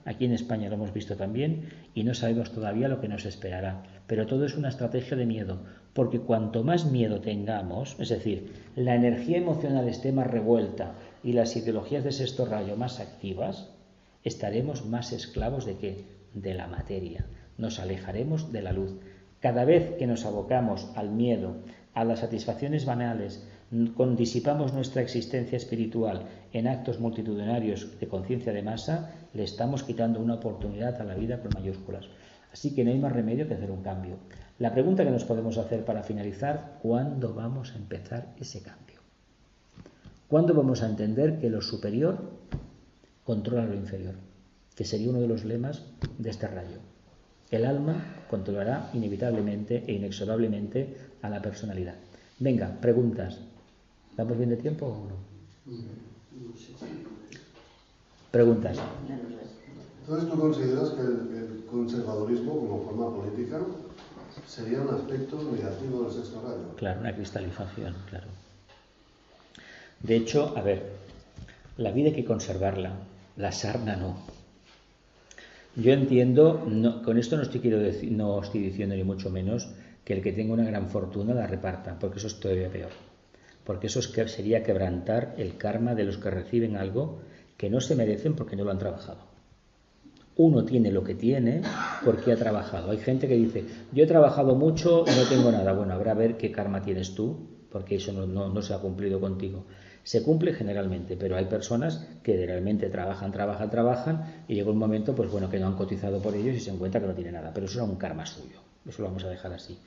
aquí en España lo hemos visto también y no sabemos todavía lo que nos esperará. Pero todo es una estrategia de miedo, porque cuanto más miedo tengamos, es decir, la energía emocional esté más revuelta y las ideologías de sexto rayo más activas, estaremos más esclavos ¿de qué? De la materia. Nos alejaremos de la luz. Cada vez que nos abocamos al miedo, a las satisfacciones banales, disipamos nuestra existencia espiritual en actos multitudinarios de conciencia de masa, le estamos quitando una oportunidad a la vida con mayúsculas. Así que no hay más remedio que hacer un cambio. La pregunta que nos podemos hacer para finalizar: ¿cuándo vamos a empezar ese cambio? ¿Cuándo vamos a entender que lo superior controla lo inferior? Que sería uno de los lemas de este rayo. El alma controlará inevitablemente e inexorablemente a la personalidad. Venga, preguntas. ¿Estamos bien de tiempo o no? Preguntas. Entonces, ¿tú consideras que el conservadurismo como forma política sería un aspecto negativo del sexto rayo? Claro, una cristalización, claro. De hecho, a ver, la vida hay que conservarla, la sarna no. Yo entiendo, con esto no estoy diciendo ni mucho menos que el que tenga una gran fortuna la reparta, porque eso es todavía peor. Porque eso sería quebrantar el karma de los que reciben algo que no se merecen porque no lo han trabajado. Uno tiene lo que tiene porque ha trabajado. Hay gente que dice: yo he trabajado mucho y no tengo nada. Bueno, habrá a ver qué karma tienes tú, porque eso no se ha cumplido contigo. Se cumple generalmente, pero hay personas que realmente trabajan y llega un momento pues bueno, que no han cotizado por ellos y se encuentra que no tiene nada. Pero eso era un karma suyo. Eso lo vamos a dejar así.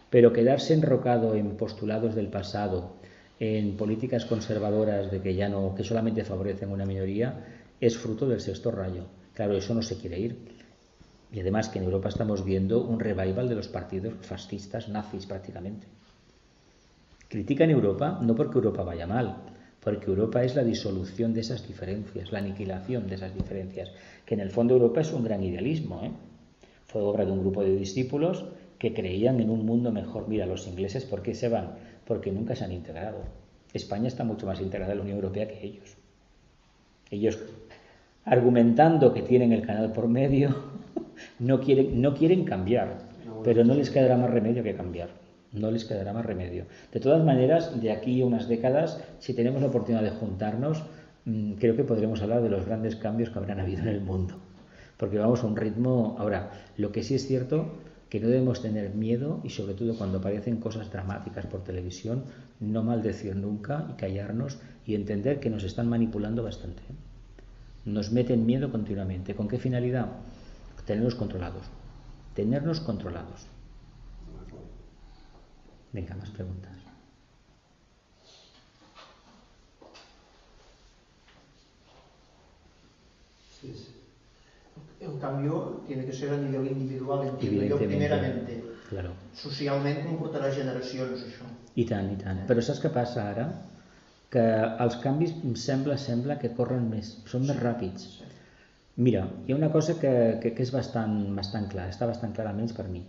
Pero quedarse enrocado en postulados del pasado, en políticas conservadoras de que solamente favorecen una minoría, es fruto del sexto rayo. Claro, eso no se quiere ir. Y además que en Europa estamos viendo un revival de los partidos fascistas, nazis prácticamente. Critican Europa no porque Europa vaya mal, porque Europa es la disolución de esas diferencias, la aniquilación de esas diferencias, que en el fondo Europa es un gran idealismo, Fue obra de un grupo de discípulos que creían en un mundo mejor. Mira, los ingleses, ¿por qué se van? Porque nunca se han integrado. España está mucho más integrada en la Unión Europea que ellos. Ellos, argumentando que tienen el canal por medio, no quieren cambiar, pero no les quedará más remedio que cambiar. no les quedará más remedio. De todas maneras, de aquí a unas décadas, si tenemos la oportunidad de juntarnos, creo que podremos hablar de los grandes cambios que habrán habido en el mundo, porque vamos a un ritmo. Ahora, lo que sí es cierto, que no debemos tener miedo, y sobre todo cuando aparecen cosas dramáticas por televisión, no maldecir nunca y callarnos y entender que nos están manipulando bastante. Nos meten miedo continuamente. ¿Con qué finalidad? Tenernos controlados. Tenernos controlados. Venga, más preguntas. Sí. El cambio tiene que ser a nivel individual, entiendo yo, primeramente. Claro. Socialment comportarà generacions, això. I tant, i tant. Però saps què passa ara? Que els canvis sembla que corren més, són més ràpids. Mira, hi ha una cosa que és bastant clara, està bastant clara almenys per mi.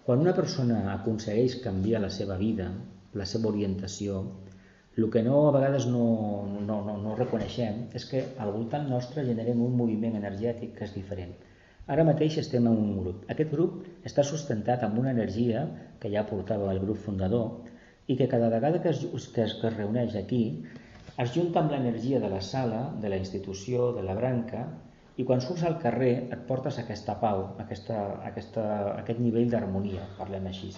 Quan una persona aconsegueix canviar la seva vida, la seva orientació, el que a vegades no reconeixem és que al voltant nostre generem un moviment energètic que és diferent. Ara mateix estem en un grup. Aquest grup està sustentat amb una energia que ja portava el grup fundador i que cada vegada que es reuneix aquí es junta amb l'energia de la sala, de la institució, de la branca, i quan surts al carrer et portes aquesta pau, aquest nivell d'harmonia, parlem així.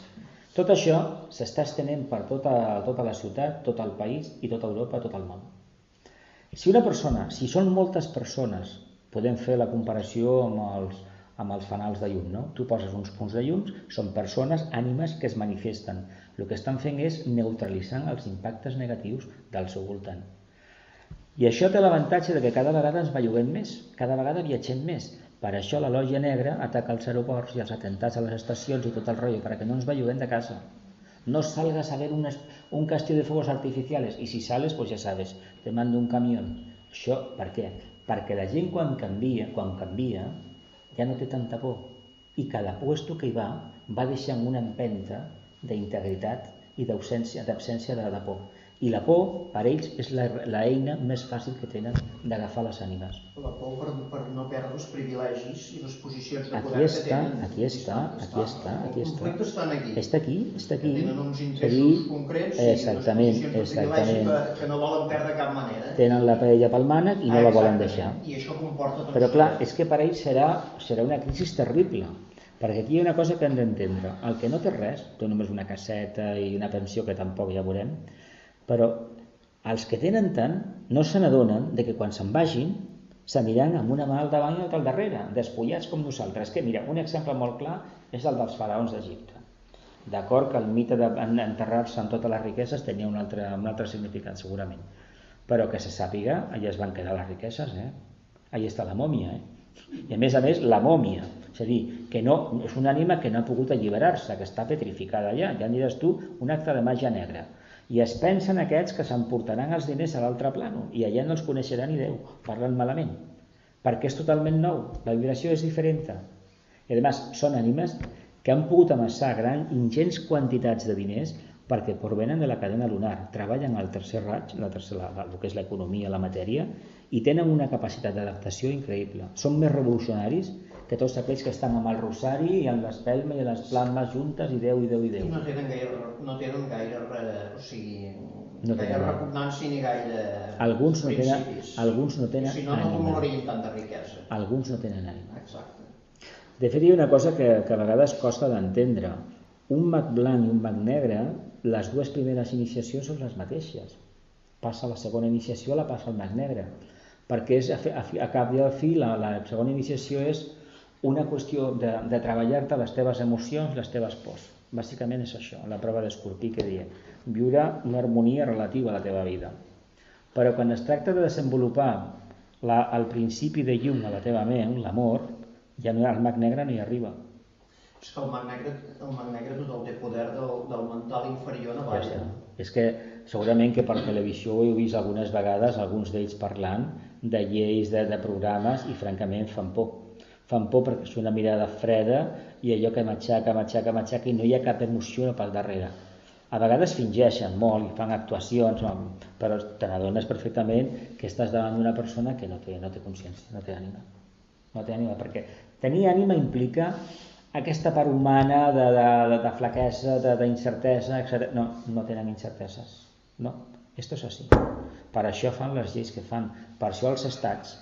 Tot això s'està estenent per tota la ciutat, tot el país i tota Europa, tot el món. Si són moltes persones, podem fer la comparació amb els fanals de llum, no? Tu poses uns punts de llum, són persones, ànimes que es manifesten. El que estan fent és neutralitzar els impactes negatius del seu voltant. I això té l'avantatge de que cada vegada ens belluguem més, cada vegada viatgem més. Per això la Lògia Negra ataca els aeroports i els atentats a les estacions i tot el rotllo, perquè no ens belluguem de casa. No salgas a ver un castillo de fuegos artificiales, y si sales, pues ya sabes, te mando un camión. Això, per què? Perquè la gent quan canvia, ja no té tanta por. I cada puesto que hi va deixant una empenta d'integritat i d'absència de por. I la por, per ells, és l'eina més fàcil que tenen d'agafar les ànimes. La por per no perdre els privilegis i les posicions de poder que tenen. Aquí està. Els conflictes estan aquí. Està aquí. Tenen uns interessos concrets i unes posicions de privilegi que no volen perdre de cap manera. Tenen la paella pel mànec i no la volen deixar. I això comporta... Però clar, és que per ells serà una crisi terrible. Perquè aquí hi ha una cosa que hem d'entendre. El que no té res, té només una caseta i una pensió que tampoc ja veurem, però els que tenen tant no se n'adonen que quan se'n vagin s'aniran amb una mà al davant i l'altra al darrere, despullats com nosaltres. Que mira, un exemple molt clar és el dels faraons d'Egipte. D'acord que el mite d'enterrar-se amb totes les riqueses tenia un altre significat segurament, però que se sàpiga, allà es van quedar les riqueses, allà està la mòmia, i a més, la mòmia, és a dir, que no, és una ànima que no ha pogut alliberar-se, que està petrificada allà, ja en diràs tu, un acte de màgia negra. I es pensen aquests que s'emportaran els diners a l'altre plano i allà no els coneixerà ni Déu, parlen malament, perquè és totalment nou, la vibració és diferent. I a més són ànimes que han pogut amassar ingents quantitats de diners perquè provenen de la cadena lunar, treballen al tercer raig, el que és l'economia, la matèria, i tenen una capacitat d'adaptació increïble. Són més revolucionaris que tots aquells que estan amb el rosari i amb l'espelma i les plasmes juntes i Déu. I no tenen gaire repugnància ni gaire principis. Alguns no tenen si no, no acumularien tanta riquesa. Alguns no tenen ànima. Exacte. De fet, hi ha una cosa que a vegades costa d'entendre. Un mag blanc i un mag negre, les dues primeres iniciacions són les mateixes. Passa la segona iniciació, la passa el mag negre. Perquè a cap i al fi la segona iniciació és una qüestió de treballar-te les teves emocions, les teves pors. Bàsicament és això, la prova d'Escorpí que deia, viure una harmonia relativa a la teva vida. Però quan es tracta de desenvolupar el principi de llum a la teva ment, l'amor, ja el mag negre no hi arriba. És que el mag negre tot el té poder del mental inferior a baix. És que segurament que per televisió ho heu vist algunes vegades, alguns d'ells parlant de lleis, de programes, i francament fan por. Fan por perquè és una mirada freda i allò que matxaca i no hi ha cap emoció pel darrere. A vegades fingeixen molt i fan actuacions, però te n'adones perfectament que estàs davant d'una persona que no té consciència, no té ànima. No té ànima perquè tenir ànima implica aquesta part humana de flaquesa, d'incertesa, etc. No tenen incerteses. No, esto és així. Per això fan les lleis que fan. Per això els estats,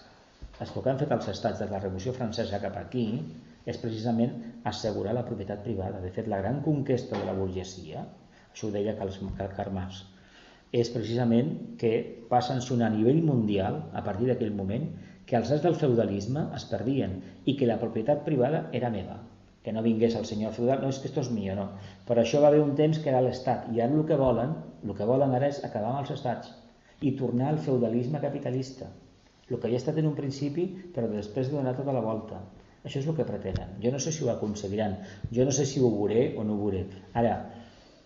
el que han fet els estats de la Revolució Francesa cap aquí, és precisament assegurar la propietat privada. De fet, la gran conquesta de la burgesia, això ho deia Karl Marx, és precisament que va sancionar a nivell mundial, a partir d'aquell moment, que els drets del feudalisme es perdien i que la propietat privada era meva. Que no vingués el senyor feudal, no, és que esto és mío, no. Per això va haver un temps que era l'Estat, i ara el que volen ara és acabar amb els estats i tornar al feudalisme capitalista, el que havia estat en un principi, però després de donar tota la volta. Això és el que pretenen. Jo no sé si ho aconseguiran, jo no sé si ho veuré o no ho veuré. Ara,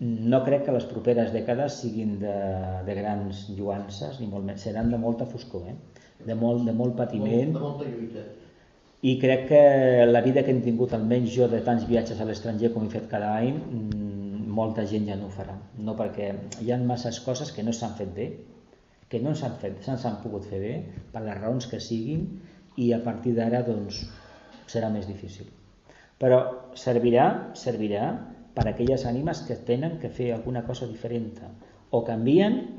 no crec que les properes dècades siguin de grans lluances, ni molt més, seran de molta foscor, de molt patiment. De molta lluita. I crec que la vida que hem tingut, almenys jo, de tants viatges a l'estranger com he fet cada any, molta gent ja no ho farà. No, perquè hi ha masses coses que no s'han fet bé, que no s'han pogut fer bé, per les raons que siguin, i a partir d'ara doncs, serà més difícil. Però servirà per a aquelles ànimes que tenen que fer alguna cosa diferent. O canvien.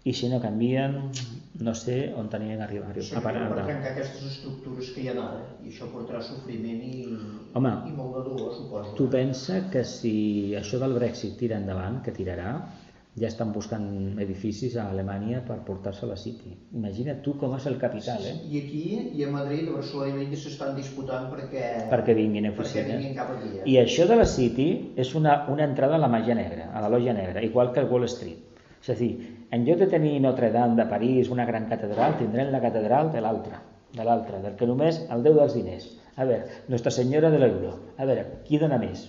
I si no canvien, no sé on tenien d'arribar. Per trencar aquestes estructures que hi ha ara, i això portarà sofriment i molt de dolor, suposo. Tu pensa que si això del Brexit tira endavant, que tirarà, ja estan buscant edificis a Alemanya per portar-se a la City. Imagina't tu com és el capital, I aquí, i a Madrid, a Barcelona, i s'estan disputant perquè vinguin oficines. Perquè vinguin cap aquí. I això de la City és una entrada a la màgia negra, a la logia negra, igual que el Wall Street. És a dir, en lloc de tenir Notre Dame de París, una gran catedral, tindrem la catedral de l'altra, del que només el déu dels diners. A veure, Nostra Senyora de l'Euro. A veure, qui dona més?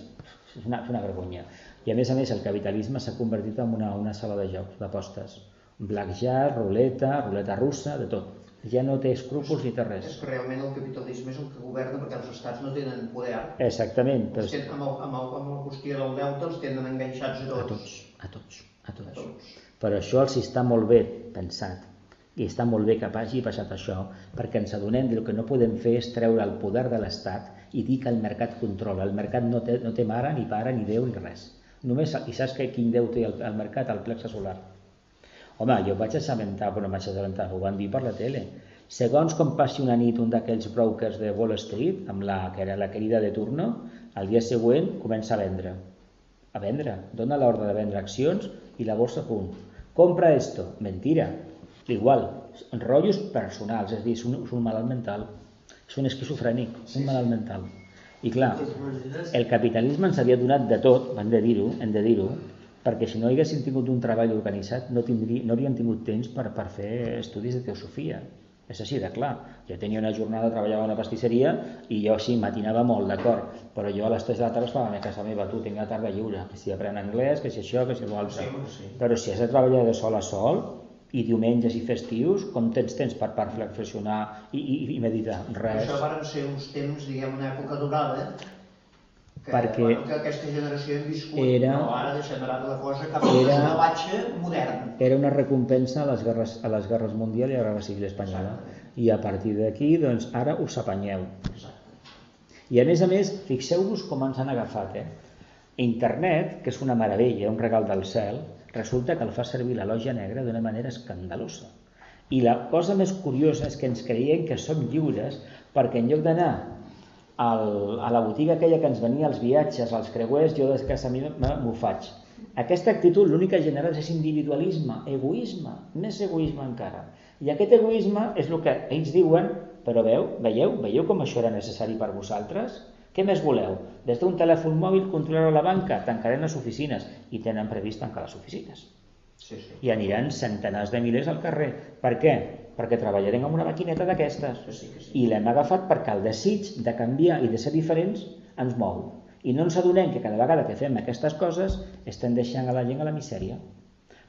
És una vergonya. I a més, el capitalisme s'ha convertit en una sala de jocs, d'apostes. Blackjack, ruleta russa, de tot. Ja no té escrúpols ni té res. És que realment el capitalisme és el que governa perquè els estats no tenen poder. Exactament. Amb la qüestió del deute els tenen enganxats a tots. Per això els està molt bé pensat i està molt bé que hagi passat això, perquè ens adonem que el que no podem fer és treure el poder de l'Estat i dir que el mercat controla. El mercat no té mare, ni pare, ni Déu, ni res. I saps quin Déu té el mercat? El plexe solar. Home, jo vaig assabentar, ho van dir per la tele. Segons com passi una nit un d'aquells brokers de Wall Street, que era la querida de turno, el dia següent comença a vendre, dona l'ordre de vendre accions i la borsa punt. Compra esto, mentira. Igual, rotllos personals, és a dir, és un malalt mental, és un esquizofrènic, un malalt mental. I clar, el capitalisme ens havia donat de tot, hem de dir-ho, perquè si no haguéssim tingut un treball organitzat no hauríem tingut temps per fer estudis de teosofia. És així de clar. Jo tenia una jornada, treballava a una pastisseria i jo sí, matinava molt, d'acord, però jo a les 3 de la tarda estava a casa meva, tinc la tarda lliure, que si apren anglès, que si això, que si l'altre. Però si has de treballar de sol a sol, i diumenges i festius, com tens temps per reflexionar i meditar? Res. Això van ser uns temps, diguem, una època dorada, que aquesta generació hem viscut, però ara deixem de la cosa cap a un desalatge modern. Era una recompensa a les guerres mundials i a la Guerra Civil Espanyola. I a partir d'aquí, doncs, ara us apanyeu. I a més, fixeu-vos com ens han agafat. Internet, que és una meravella, un regal del cel, resulta que el fa servir la logia negra d'una manera escandalosa. I la cosa més curiosa és que ens creiem que som lliures perquè en lloc d'anar a la botiga aquella que ens venia als viatges, als creuers, jo des de casa meva m'ho faig. Aquesta actitud l'únic que genera és individualisme, egoisme, més egoisme encara. I aquest egoisme és el que ells diuen, però veieu com això era necessari per vosaltres? Què més voleu? Des d'un telèfon mòbil controlareu la banca, tancarem les oficines i tenen previst tancar les oficines. I aniran centenars de milers al carrer. Per què? Perquè treballarem amb una maquineta d'aquestes. I l'hem agafat perquè el desig de canviar i de ser diferents ens mou. I no ens adonem que cada vegada que fem aquestes coses estem deixant a la gent a la misèria.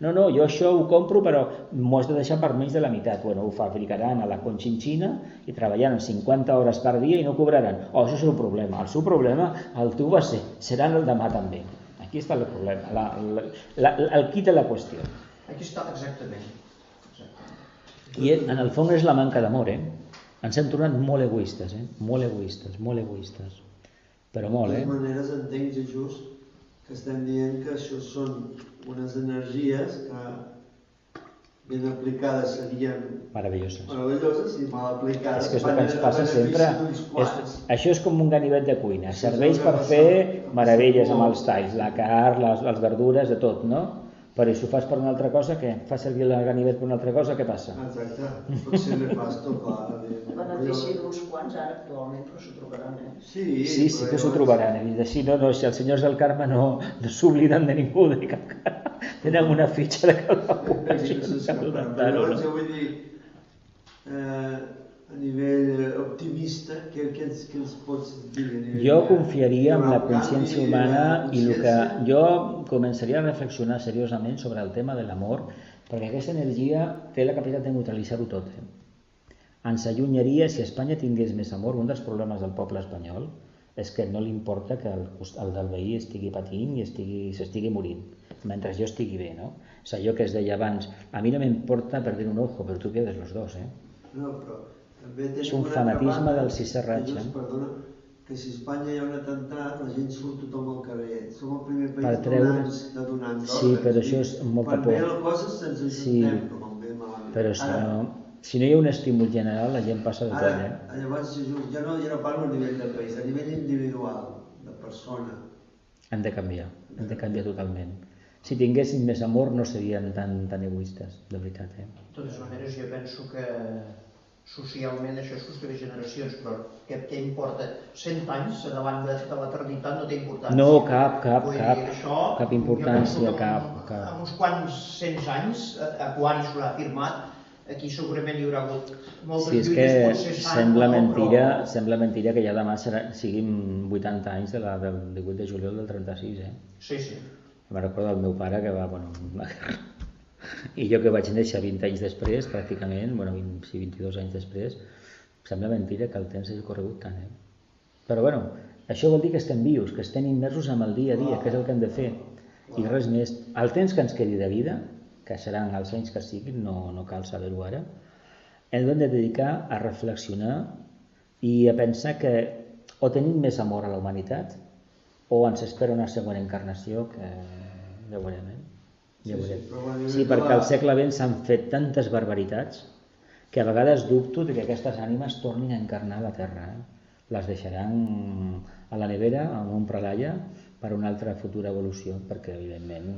No, jo això ho compro però m'ho has de deixar per menys de la meitat. Bueno, ho fabricaran a la Conchinchina i treballaran 50 hores per dia i no cobraran. Això és el problema. El seu problema, el teu va ser, serà el demà també. Aquí està el problema, el quid de la qüestió. Aquí està, exactament. I en el fons és la manca d'amor. Ens hem tornat molt egoistes, molt egoistes. Però molt, De totes maneres, entenc, Jesús, que estem dient que això són unes energies que ben aplicades serien meravelloses i mal aplicades és que és el que ens passa sempre. Això és com un ganivet de cuina, serveix per fer meravelles amb els talls, la carn, les verdures, de tot, no? Però si ho fas per una altra cosa, què? Fas servir el ganivet per una altra cosa, què passa? Exacte, pot ser nefasto, clar. Benefici d'uns quants ara actualment, però s'ho trobaran, Sí que s'ho trobaran. Si els senyors del Carme no s'obliden de ningú, tenen una fitxa de cada un. Però jo vull dir, a nivell optimista, què ens pots dir? Jo confiaria en la consciència humana i el que jo començaria a reflexionar seriosament sobre el tema de l'amor, perquè aquesta energia té la capacitat de neutralitzar-ho tot. Ens allunyaria, si Espanya tingués més amor, un dels problemes del poble espanyol és que no li importa que el del veí estigui patint i s'estigui morint, mentre jo estigui bé, no? És allò que es deia abans, a mi no m'importa perder un ojo, però tu pierdes los dos, No, però és un fanatisme del sisè raig. Perdona, que si a Espanya hi ha un atemptat, la gent surt tothom al carrer. Som el primer país de donants. Sí, però això és molta por. Quan ve la cosa se'ns ajuntem, com el bé malament. Però si no hi ha un estímul general, la gent passa de tot. Llavors, jo no parlo a nivell de país, a nivell individual, de persona. Han de canviar totalment. Si tinguessin més amor no serien tan egoistes, de veritat. De totes maneres, jo penso que socialment això és qüestió de generacions, però què importa? 100 anys davant de l'eternitat no té importància. No, cap importància, cap. En uns quants cents anys, quan s'haurà afirmat, aquí segurament hi haurà hagut moltes lluites, potser sembla mentira que ja demà siguin 80 anys del 18 de juliol del 36, Sí. Me'n recordo del meu pare que va, i jo que vaig néixer 20 anys després, pràcticament, 22 anys després, sembla mentira que el temps hagi corregut tant, Però això vol dir que estem vius, que estem immersos en el dia a dia, que és el que hem de fer, i res més. El temps que ens quedi de vida, que seran els anys que siguin, no cal saber-ho ara, hem de dedicar a reflexionar i a pensar que o tenim més amor a la humanitat o ens espera una segona encarnació que ja ho veurem, Sí, perquè al segle XX s'han fet tantes barbaritats que a vegades dubto que aquestes ànimes tornin a encarnar a la Terra. Les deixaran a la nevera, en un pralaya, per una altra futura evolució, perquè evidentment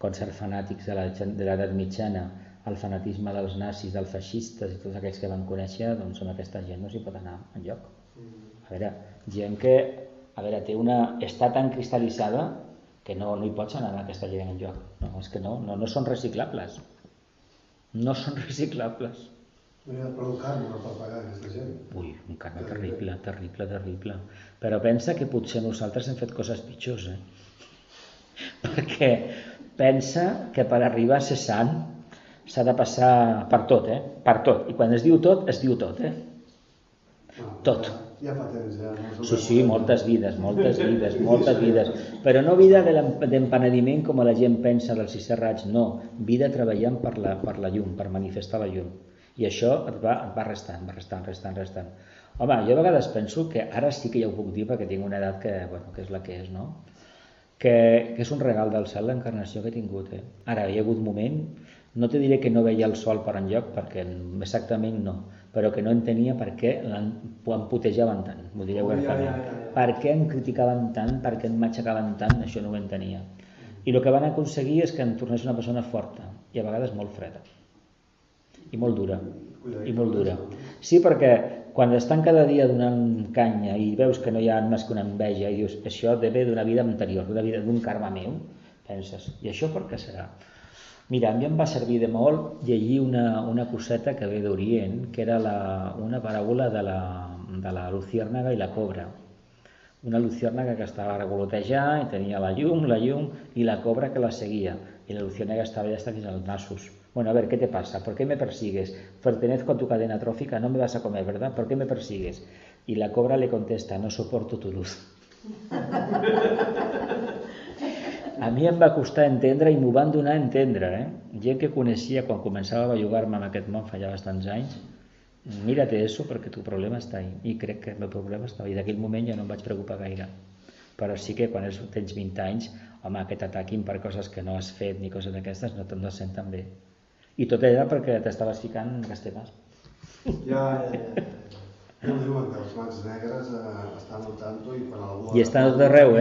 concerts fanàtics de l'edat mitjana, el fanatisme dels nazis, dels feixistes i tots aquells que van conèixer, doncs amb aquesta gent no s'hi pot anar enlloc. A veure, gent que està tan cristal·litzada que no hi pots anar amb aquesta gent enlloc. No, és que no són reciclables. No són reciclables. No hi ha prou karma per pagar aquesta gent. Ui, un karma terrible. Però pensa que potser nosaltres hem fet coses pitjors, Perquè pensa que per arribar a ser sant s'ha de passar per tot, Per tot. I quan es diu tot, Tot. Ja fa temps, Sí, moltes vides. Però no vida d'empenediment com la gent pensa del sisè raig, no. Vida treballant per la llum, per manifestar la llum. I això et va restant. Home, jo a vegades penso que ara sí que ja ho puc dir perquè tinc una edat que és la que és, no? Que és un regal del cel l'encarnació que he tingut. Ara, hi ha hagut moment, no te diré que no veia el sol per enlloc, perquè exactament no, però que no entenia per què em putejaven tant, m'ho diré obertament. Per què em criticaven tant, per què em matxacaven tant, això no ho entenia. I el que van aconseguir és que em tornés una persona forta, i a vegades molt freda. I molt dura. Sí, perquè quan estan cada dia donant canya i veus que no hi ha més que una enveja i dius, això deve d'una vida anterior, d'un karma meu, penses, i això per què serà? Mira, a mi em va servir de molt llegir una coseta que ve d'Orient, que era una paràbola de la luciérnaga i la cobra. Una luciérnaga que estava revolotejant i tenia la llum i la cobra que la seguia. Y la luciérnaga estaba ya hasta fins als nassos. Bueno, a ver, ¿qué te pasa? ¿Por qué me persigues? Pertenezco a tu cadena trófica, no me vas a comer, ¿verdad? ¿Por qué me persigues? Y la cobra le contesta, no soporto tu luz. A mi em va costar entendre i m'ho van donar a entendre, Gent que coneixia quan començava a bellugar-me en aquest món fa ja bastants anys, mírate eso perquè tu problema està ahí. I crec que el meu problema està ahí. D'aquell moment ja no em vaig preocupar gaire. Però sí que quan tens 20 anys, home, que t'ataquin per coses que no has fet ni coses d'aquestes no te'n senten bé. I tot era perquè t'estaves ficant en cas teves. Ja. No diuen que els mags negres estan al tanto i quan algú... I estan a tot arreu,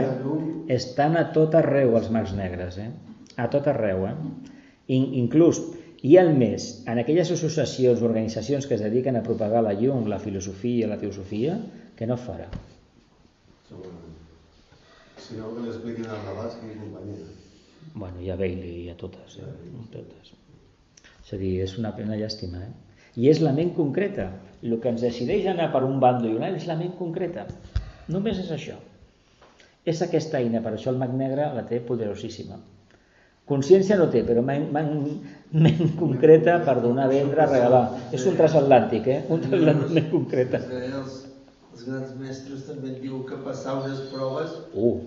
Estan a tot arreu els mags negres, A tot arreu, Inclús hi ha més en aquelles associacions, organitzacions que es dediquen a propagar la llum, la filosofia, la teosofia, que no farà. Segurament. Si no, que li expliquin els relats que hi companyia. Bueno, hi ha Bailey, hi ha totes, totes. És a dir, és una plena llàstima, I és la ment concreta. El que ens decideix anar per un bando i un altre és la ment concreta. Només és això. És aquesta eina, per això el mag negre la té poderosíssima. Consciència no té, però ment concreta per donar, vendre, regalar. És un transatlàntic, Un transatlàntic ment concreta. Els grans mestres també et diuen que passar unes proves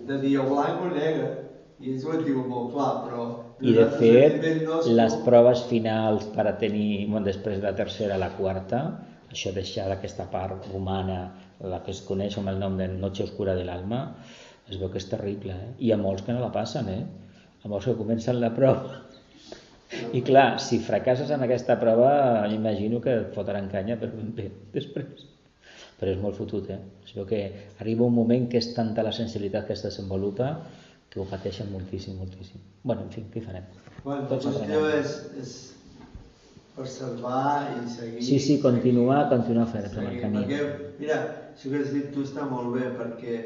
de dia blanc o negre. I ells ho et diuen molt clar, però... I de fet, les proves finals per a tenir, després de la tercera a la quarta, això deixar aquesta part humana, la que es coneix amb el nom de Noche Oscura de l'Alma, es veu que és terrible, Hi ha molts que no la passen, A molts que comencen la prova. I clar, si fracasses en aquesta prova, imagino que et fotran canya per ben bé després. Però és molt fotut, Es veu que arriba un moment que és tanta la sensibilitat que es desenvolupa que ho pateixen moltíssim, moltíssim. Bueno, en fi, què farem? Bueno, la qüestió és preservar i seguir... Sí, continuar fent el camí. Perquè, mira, això que has dit tu està molt bé, perquè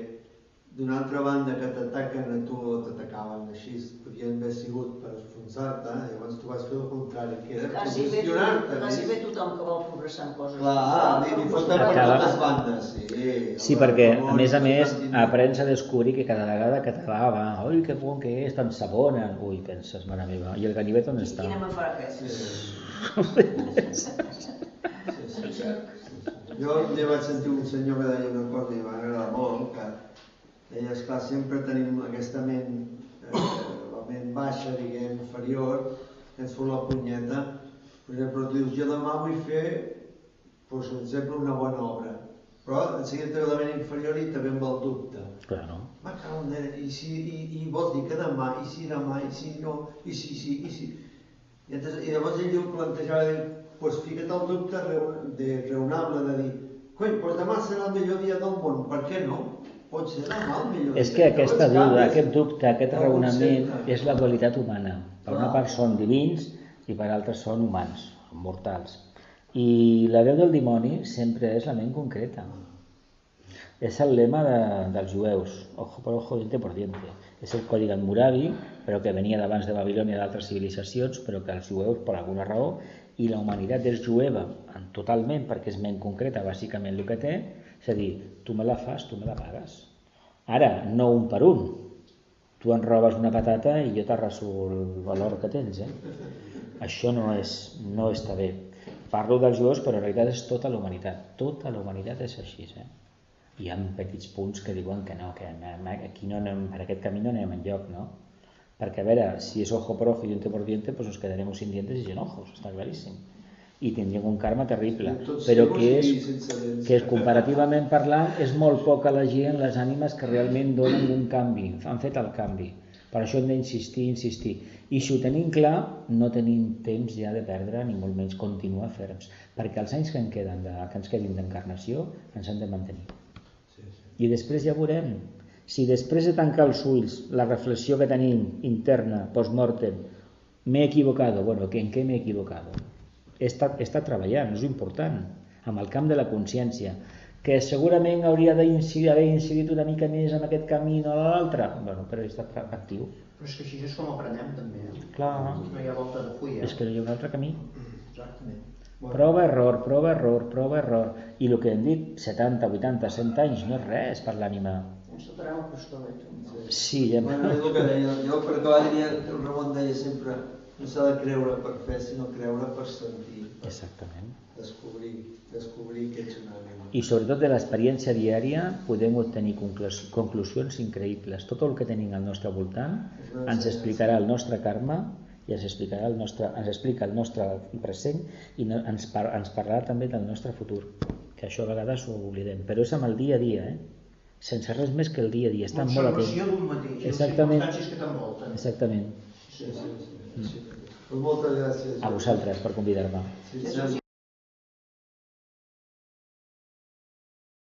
d'una altra banda que t'ataquen a tu o t'atacaven així, podien haver sigut per enfonsar-te, llavors tu vas fer el contrari, que era posicionar-te. Quasi bé tothom que vol progressar en coses. Clar, i foten per totes bandes. Sí, perquè a més aprens a descobrir que cada vegada que t'agrada, oi, que bon que és, tan sabona, ui, penses, mare meva, i el ganivet on està? Quina me farà aquest? Jo un dia vaig sentir un senyor que deia una cosa i m'agrada molt, que deia, esclar, sempre tenim aquesta ment, la ment baixa, diguem, inferior, que ens fot la punyeta. Per exemple, tu dius, jo demà vull fer, per exemple, una bona obra, però en seguida té la ment inferior i també amb el dubte. Claro. I vols dir que demà, i si demà, i si no, i si sí, i si... I llavors ell ho plantejava, doncs fica't el dubte raonable de dir, coi, doncs demà serà el millor dia del món, per què no? Pot ser demà el millor dia. És que aquesta duda, aquest dubte, aquest raonament és la dualitat humana. Per una part són divins i per altres són humans, mortals. I la veu del dimoni sempre és la ment concreta. És el lema dels jueus, ojo por ojo, diente por diente. És el codi d'Hammurabi, però que venia d'abans de Babilònia i d'altres civilitzacions, però que els jueus, per alguna raó, i la humanitat és jueva totalment, perquè és ment concreta, bàsicament el que té, és a dir, tu me la fas, tu me la pagues. Ara, no un per un. Tu em robes una patata i jo t'arraso el valor que tens. Això no està bé. Parlo dels jueus, però en realitat és tota la humanitat. Tota la humanitat és així. Hi ha petits punts que diuen que no, que aquí no anem, per aquest camí no anem enlloc, no? Perquè, a veure, si és ojo por ojo y diente por diente, pues nos quedaremos sin dientes y sin ojos, està claríssim. I tindríem un karma terrible, però que és comparativament parlant, és molt poca la gent, les ànimes que realment donen un canvi, han fet el canvi. Per això hem d'insistir, i si ho tenim clar, no tenim temps ja de perdre, ni molt menys continuar ferms, perquè els anys que ens quedin d'encarnació ens han de mantenir. I després ja veurem, si després de tancar els ulls, la reflexió que tenim interna, post-mortem, m'he equivocado, bueno, ¿en què m'he equivocado? He estat treballant, és important, amb el camp de la consciència, que segurament hauria d'haver incidit una mica més en aquest camí o l'altre, bueno, però he estat actiu. Però és que així és com aprenem també. Clar. No hi ha volta de fulla. És que no hi ha un altre camí. Exactament. Prova, error. I el que hem dit, 70, 80, 100 anys, no és res per l'ànima. Ens tocarà el pistolet. Sí, ja... Bueno, és el que deia, jo per acabar diria, el Ramon deia sempre, no s'ha de creure per fer, sinó creure per sentir. Exactament. Descobrir que ets una ànima. I sobretot de l'experiència diària podem obtenir conclusions increïbles. Tot el que tenim al nostre voltant ens explicarà el nostre karma i ens explica el nostre present i ens parlarà també del nostre futur, que això a vegades ho oblidem, però és amb el dia a dia, sense res més que el dia a dia, estar molt atent. L'observació d'un mateix, les Exactament. circumstàncies que t'envolten. Exactament. Sí. Moltes gràcies. A vosaltres per convidar-me. Sí.